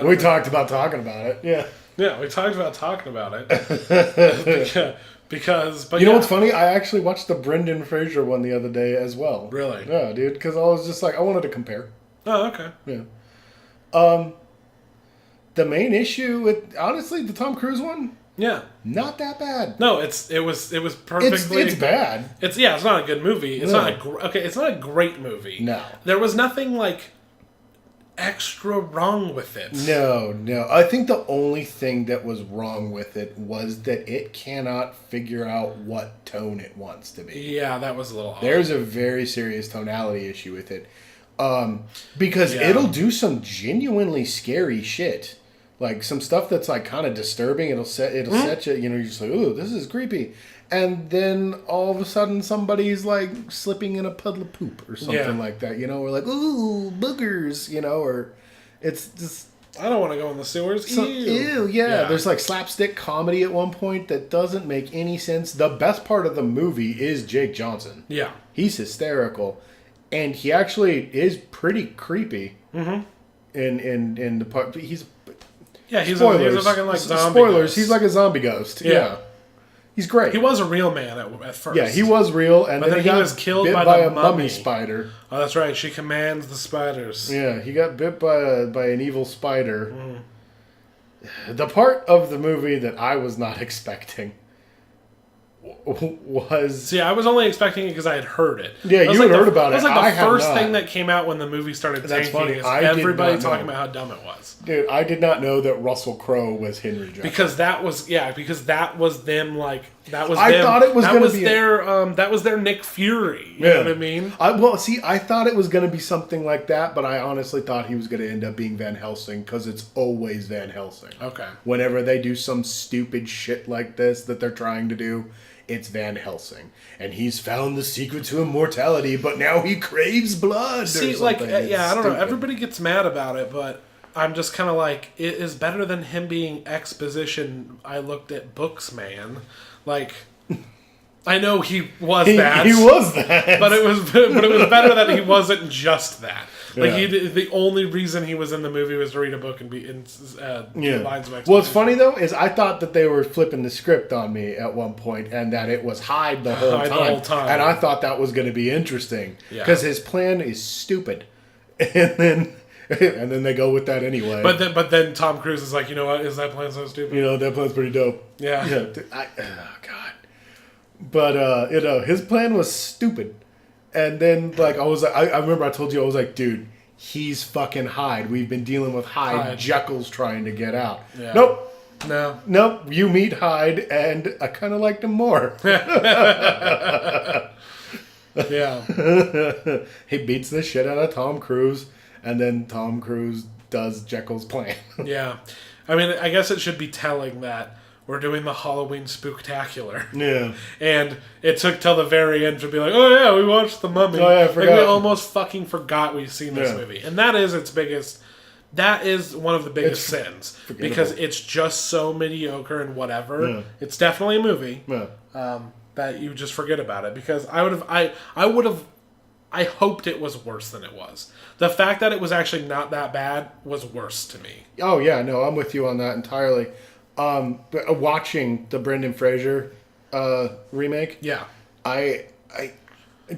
we talked about talking about it. Yeah. Yeah, we talked about talking about it. But you know what's funny? I actually watched the Brendan Fraser one the other day as well. Really? Yeah, dude. Because I was just like, I wanted to compare. Oh, okay. Yeah. The main issue with, honestly, the Tom Cruise one. Yeah. Not that bad. No, it was perfectly. It's bad. It's not a good movie. It's not it's not a great movie. No. There was nothing like extra wrong with it. No. I think the only thing that was wrong with it was that it cannot figure out what tone it wants to be. Yeah, that was a little odd. There's a very serious tonality issue with it. Because it'll do some genuinely scary shit. Like some stuff that's like kind of disturbing. It'll set you, you're just like, ooh, this is creepy. And then all of a sudden somebody's like slipping in a puddle of poop or something like that, or like, ooh, boogers, or it's just... I don't want to go in the sewers. Ew, yeah. There's like slapstick comedy at one point that doesn't make any sense. The best part of the movie is Jake Johnson. Yeah. He's hysterical. And he actually is pretty creepy in the part. He's a fucking like zombie. Spoilers. Ghost. He's like a zombie ghost. Yeah. He's great. He was a real man at first. Yeah, he was real, and then he was killed bit by a mummy spider. Oh, that's right. She commands the spiders. Yeah, he got bit by an evil spider. The part of the movie that I was not expecting was... See, I was only expecting it because I had heard it. Yeah, you had heard about it. That was like the first thing that came out when the movie started tanking. Funny. Is everybody talking about how dumb it was. Dude, I did not know that Russell Crowe was Henry Jekyll. Because that was them like... I thought it was going to be... that was their Nick Fury. You know what I mean? I thought it was going to be something like that, but I honestly thought he was going to end up being Van Helsing, because it's always Van Helsing. Okay. Whenever they do some stupid shit like this that they're trying to do, it's Van Helsing. And he's found the secret to immortality, but now he craves blood. See, I don't know. Everybody gets mad about it, but I'm just kind of like, it is better than him being exposition. I looked at books, man. Like, I know he was that. He was that. But it was better that he wasn't just that. Like, the only reason he was in the movie was to read a book and be in lines of exposition. What's funny, though, is I thought that they were flipping the script on me at one point, and that it was Hyde the whole time. And I thought that was going to be interesting. Because his plan is stupid. And then they go with that anyway. But then Tom Cruise is like, you know what? Is that plan so stupid? That plan's pretty dope. Yeah. Oh, God. But, his plan was stupid. And then, like, I was like, I remember I told you, I was like, dude, he's fucking Hyde. We've been dealing with Hyde. Jekyll's trying to get out. Yeah. Nope. You meet Hyde, and I kind of liked him more. Yeah. He beats the shit out of Tom Cruise, and then Tom Cruise does Jekyll's plan. Yeah. I mean, I guess it should be telling that we're doing the Halloween Spooktakular. Yeah. And it took till the very end to be like, oh yeah, we watched The Mummy. Oh yeah, I forgot. Like, we almost fucking forgot we've seen this movie. And that is its biggest... That is one of the biggest sins. Because it's just so mediocre and whatever. Yeah. It's definitely a movie. Yeah. That you just forget about it. Because I hoped it was worse than it was. The fact that it was actually not that bad was worse to me. Oh yeah, no, I'm with you on that entirely. But watching the Brendan Fraser remake, yeah,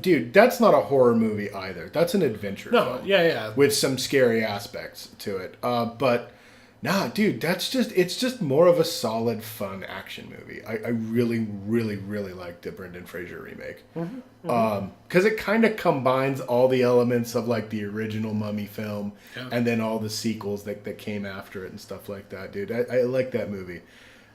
dude, that's not a horror movie either. That's an adventure film. Yeah, with some scary aspects to it. But nah, dude, it's just more of a solid, fun action movie. I really, really, really like the Brendan Fraser remake. Because it kind of combines all the elements of like the original Mummy film and then all the sequels that came after it and stuff like that, dude. I like that movie.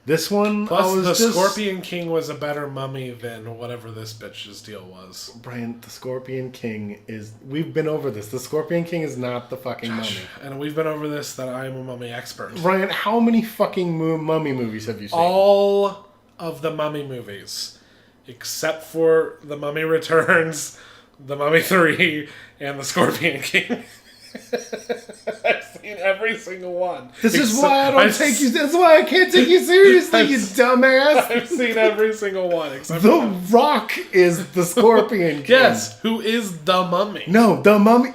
This one, plus Scorpion King was a better mummy than whatever this bitch's deal was. Brian, the Scorpion King is... We've been over this. The Scorpion King is not the fucking mummy. And we've been over this that I am a mummy expert. Brian, how many fucking mummy movies have you seen? All of the mummy movies. Except for The Mummy Returns, The Mummy 3, and The Scorpion King. I've seen every single one. This is why I don't take you. That's why I can't take you seriously, you dumbass. I've seen every single one except The Rock is the Scorpion King. Yes, who is the Mummy? No, the Mummy.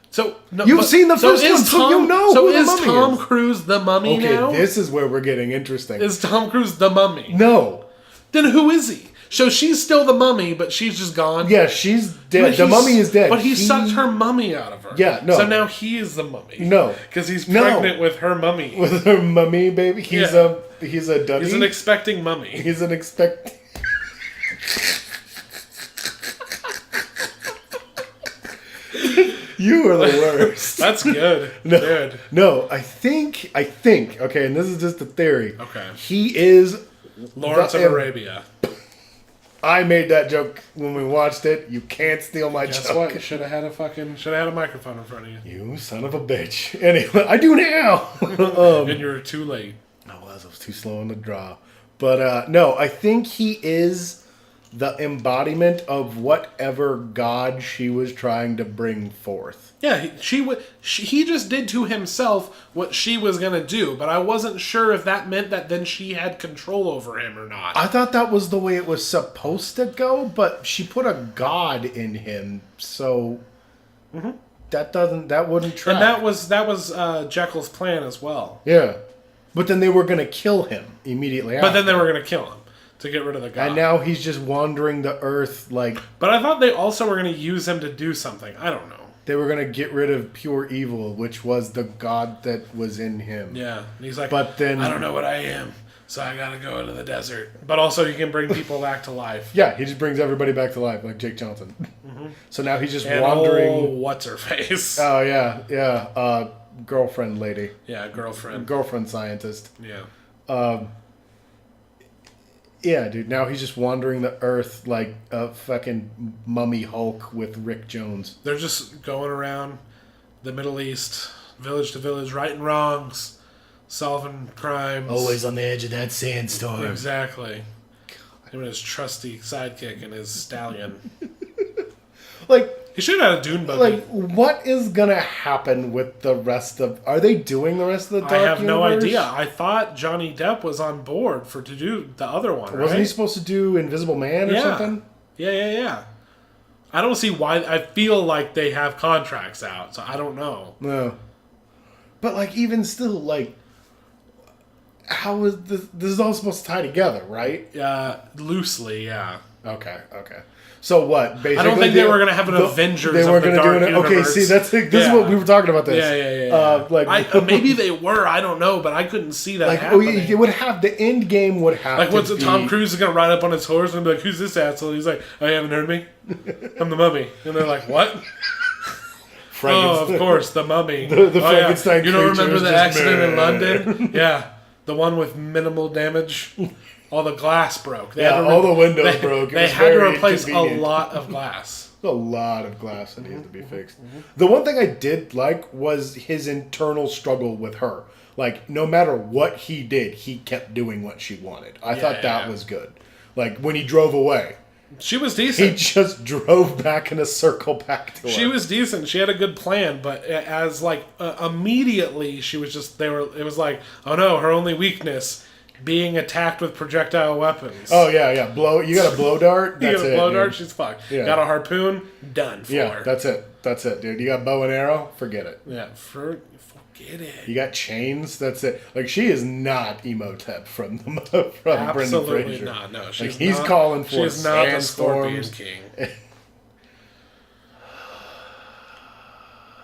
So no, you've seen the first one, so you know who the Mummy is. So is Tom Cruise the Mummy now? Okay, this is where we're getting interesting. Is Tom Cruise the Mummy? No. Then who is he? So she's still the mummy, but she's just gone? Yeah, she's dead. The mummy is dead. But he sucked her mummy out of her. Yeah, no. So now he is the mummy. No. Because he's pregnant with her mummy. With her mummy, baby? He's a duddy? He's an expecting mummy. He's an expecting... You are the worst. That's good. No, good. No, I think, okay, and this is just a theory. Okay. He is... Lawrence of Arabia. I made that joke when we watched it. You can't steal my joke. Guess what? You should have had a microphone in front of you. You son of a bitch. Anyway, I do now. And you're too late. I was too slow on the draw. But no, I think he is the embodiment of whatever god she was trying to bring forth. Yeah, he just did to himself what she was going to do, but I wasn't sure if that meant that then she had control over him or not. I thought that was the way it was supposed to go, but she put a god in him, so that wouldn't track. And that was Jekyll's plan as well. Yeah. But then they were going to kill him immediately after. But then they were going to kill him. To get rid of the god. And now he's just wandering the earth like... But I thought they also were going to use him to do something. I don't know. They were going to get rid of pure evil, which was the god that was in him. Yeah. And he's like, but then, I don't know what I am, so I got to go into the desert. But also you can bring people back to life. Yeah, he just brings everybody back to life, like Jake Johnson. So now he's just wandering... Oh, what's-her-face? Oh, yeah. Girlfriend lady. Yeah, girlfriend. Girlfriend scientist. Yeah. Yeah, dude. Now he's just wandering the earth like a fucking mummy Hulk with Rick Jones. They're just going around the Middle East, village to village, righting wrongs, solving crimes. Always on the edge of that sandstorm. Exactly. Him and his trusty sidekick and his stallion. Like... He should have had a dune buggy. Like, what is going to happen with the rest of... Are they doing the rest of the Dark Universe? I have no idea. I thought Johnny Depp was on board to do the other one, right? Wasn't he supposed to do Invisible Man or something? Yeah. I don't see why... I feel like they have contracts out, so I don't know. No. But, like, even still, like... How is this... This is all supposed to tie together, right? Loosely, yeah. Okay. So what? Basically, I don't think they were going to have an Avengers. They were going to do an. Okay, see, this is what we were talking about. This. Yeah. Maybe they were. I don't know, but I couldn't see that happening. It would have the end game would have. Like, what's Tom Cruise is going to ride up on his horse and be like, "Who's this asshole?" He's like, "Oh, you haven't heard me? I'm the Mummy." And they're like, "What?" Oh, of course, the Mummy. The Frankenstein. You don't remember the accident in London? Yeah, the one with minimal damage. All the glass broke. All the windows broke. They had to replace a lot of glass. A lot of glass that needs to be fixed. The one thing I did like was his internal struggle with her. Like, no matter what he did, he kept doing what she wanted. I thought that was good. Like, when he drove away. She was decent. He just drove back in a circle back to her. She was decent. She had a good plan, but as, like, immediately, she was just, it was like, oh no, her only weakness, being attacked with projectile weapons. Oh, yeah. You got a blow dart? You That's got a it, blow dart, dude. she's fucked. Yeah. Got a harpoon, done for her. That's it, dude. You got bow and arrow? Forget it. Yeah, forget it. You got chains? That's it. Like, she is not Emotep from Brendan Absolutely Fraser. not. No, Like, he's calling for she's not the Scorpion sandstorms. King.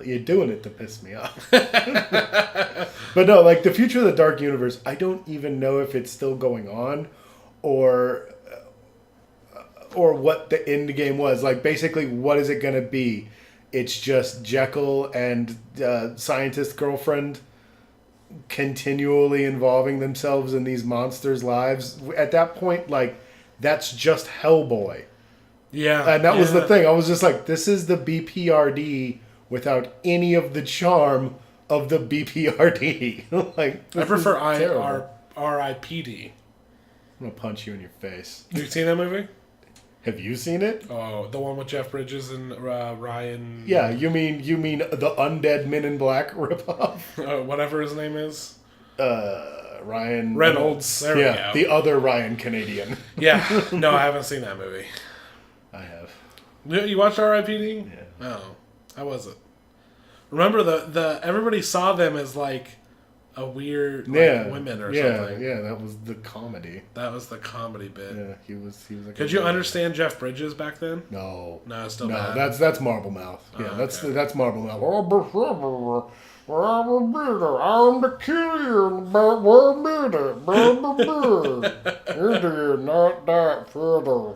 You're doing it to piss me off. But no, like, the future of the Dark Universe, I don't even know if it's still going on or what the end game was. Like, basically, what is it going to be? It's just Jekyll and scientist girlfriend continually involving themselves in these monsters' lives. At that point, like, that's just Hellboy. Yeah. And that was the thing. I was just like, this is the BPRD without any of the charm of the BPRD. Like, I prefer terrible. RIPD. I'm going to punch you in your face. Have you seen that movie? Have you seen it? Oh, the one with Jeff Bridges and Ryan... Yeah, you mean the Undead Men in Black ripoff? Whatever his name is. Ryan... Reynolds. There we go. The other Ryan Canadian. Yeah. No, I haven't seen that movie. I have. You watched RIPD? Yeah. Oh. How was it? Remember the everybody saw them as like a weird women or something. Yeah, that was the comedy. That was the comedy bit. Yeah, he was like. Could you understand Jeff Bridges back then? No. No, it's still bad. That's Marble Mouth. Yeah, okay. that's Marble Mouth. I'm the killer, but we're better. You not that further.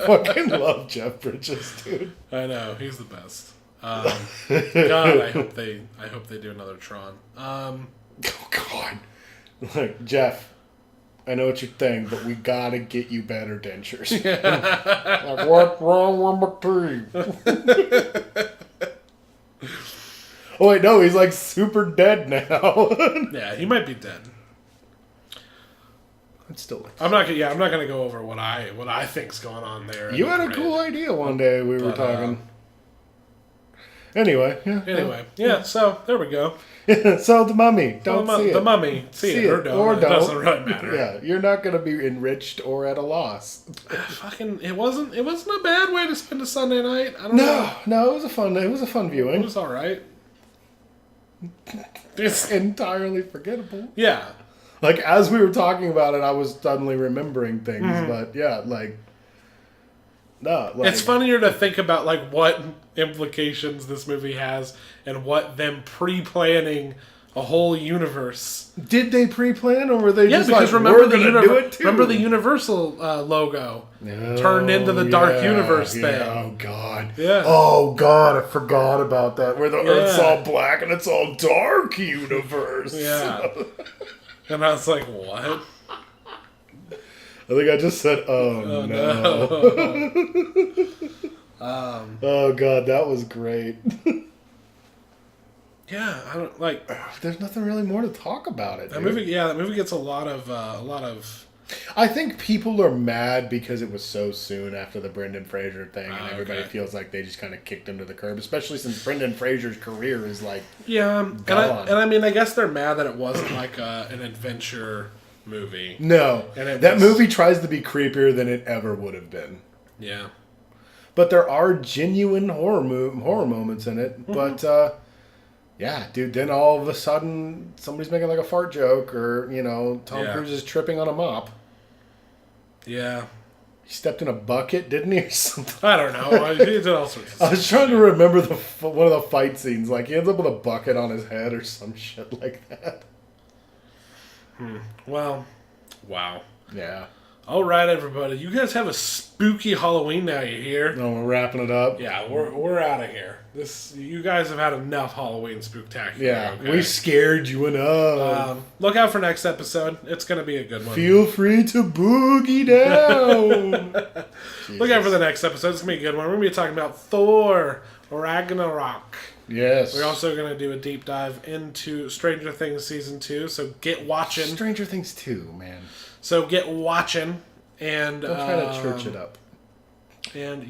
Fucking love Jeff Bridges, dude. I know, he's the best. God, I hope they do another Tron. Oh God, like Jeff, I know it's your thing, but we gotta get you better dentures. Like, what's wrong with my teeth? Oh wait, no, he's like super dead now. Yeah, he might be dead. It's still. I'm not gonna go over what I think's going on there. You had a cool idea one day. We were talking. Anyway, yeah. So there we go. So the Mummy, don't see it. The Mummy, see it or don't. It doesn't really matter. Yeah, you're not going to be enriched or at a loss. Fucking, it wasn't a bad way to spend a Sunday night. I don't know. No, it was a fun viewing. It was all right. It's entirely forgettable. Yeah. Like, as we were talking about it, I was suddenly remembering things, but yeah, like, no. Like, it's funnier to think about, like, what implications this movie has and what them pre-planning a whole universe. Did they pre-plan, or were they just because like, remember remember the Universal logo turned into the Dark Universe thing. Oh God. Yeah. Oh God, I forgot about that. Where the Earth's all black and it's all Dark Universe. Yeah. And I was like, what? I think I just said, oh no. Oh God, that was great. Yeah, I don't like. There's nothing really more to talk about it. That movie gets a lot of. I think people are mad because it was so soon after the Brendan Fraser thing, and everybody feels like they just kind of kicked him to the curb, especially since Brendan Fraser's career is like and I mean, I guess they're mad that it wasn't like an adventure movie. No, that movie tries to be creepier than it ever would have been. Yeah, but there are genuine horror moments in it. But yeah, dude, then all of a sudden somebody's making like a fart joke, or Tom Cruise is tripping on a mop. Yeah. He stepped in a bucket, didn't he, or something? I don't know. He did all sorts of stuff. I was trying to remember one of the fight scenes. Like, he ends up with a bucket on his head or some shit like that. Well, wow. Yeah. All right, everybody. You guys have a spooky Halloween now, you hear? No, we're wrapping it up. Yeah, we're out of here. You guys have had enough Halloween Spooktakular. Yeah, okay? we scared you enough. Look out for next episode. It's going to be a good one. Feel free to boogie down. Look out for the next episode. It's going to be a good one. We're going to be talking about Thor Ragnarok. Yes. We're also going to do a deep dive into Stranger Things Season 2, so get watching. Stranger Things 2, man. So get watching. And don't try to church it up. And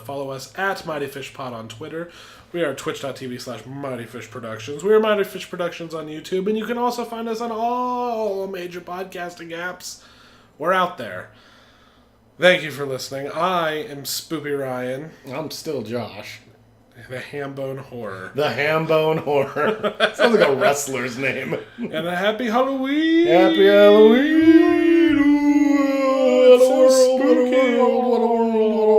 follow us at MightyFish Pod on Twitter. We are twitch.tv/MightyFish Productions. We are MightyFish Productions on YouTube. And you can also find us on all major podcasting apps. We're out there. Thank you for listening. I am Spoopy Ryan. I'm still Josh. The Hambone Horror. The Hambone Horror. Sounds like a wrestler's name. And a happy Halloween! Happy Halloween! Ooh, it's so spooky. What a world.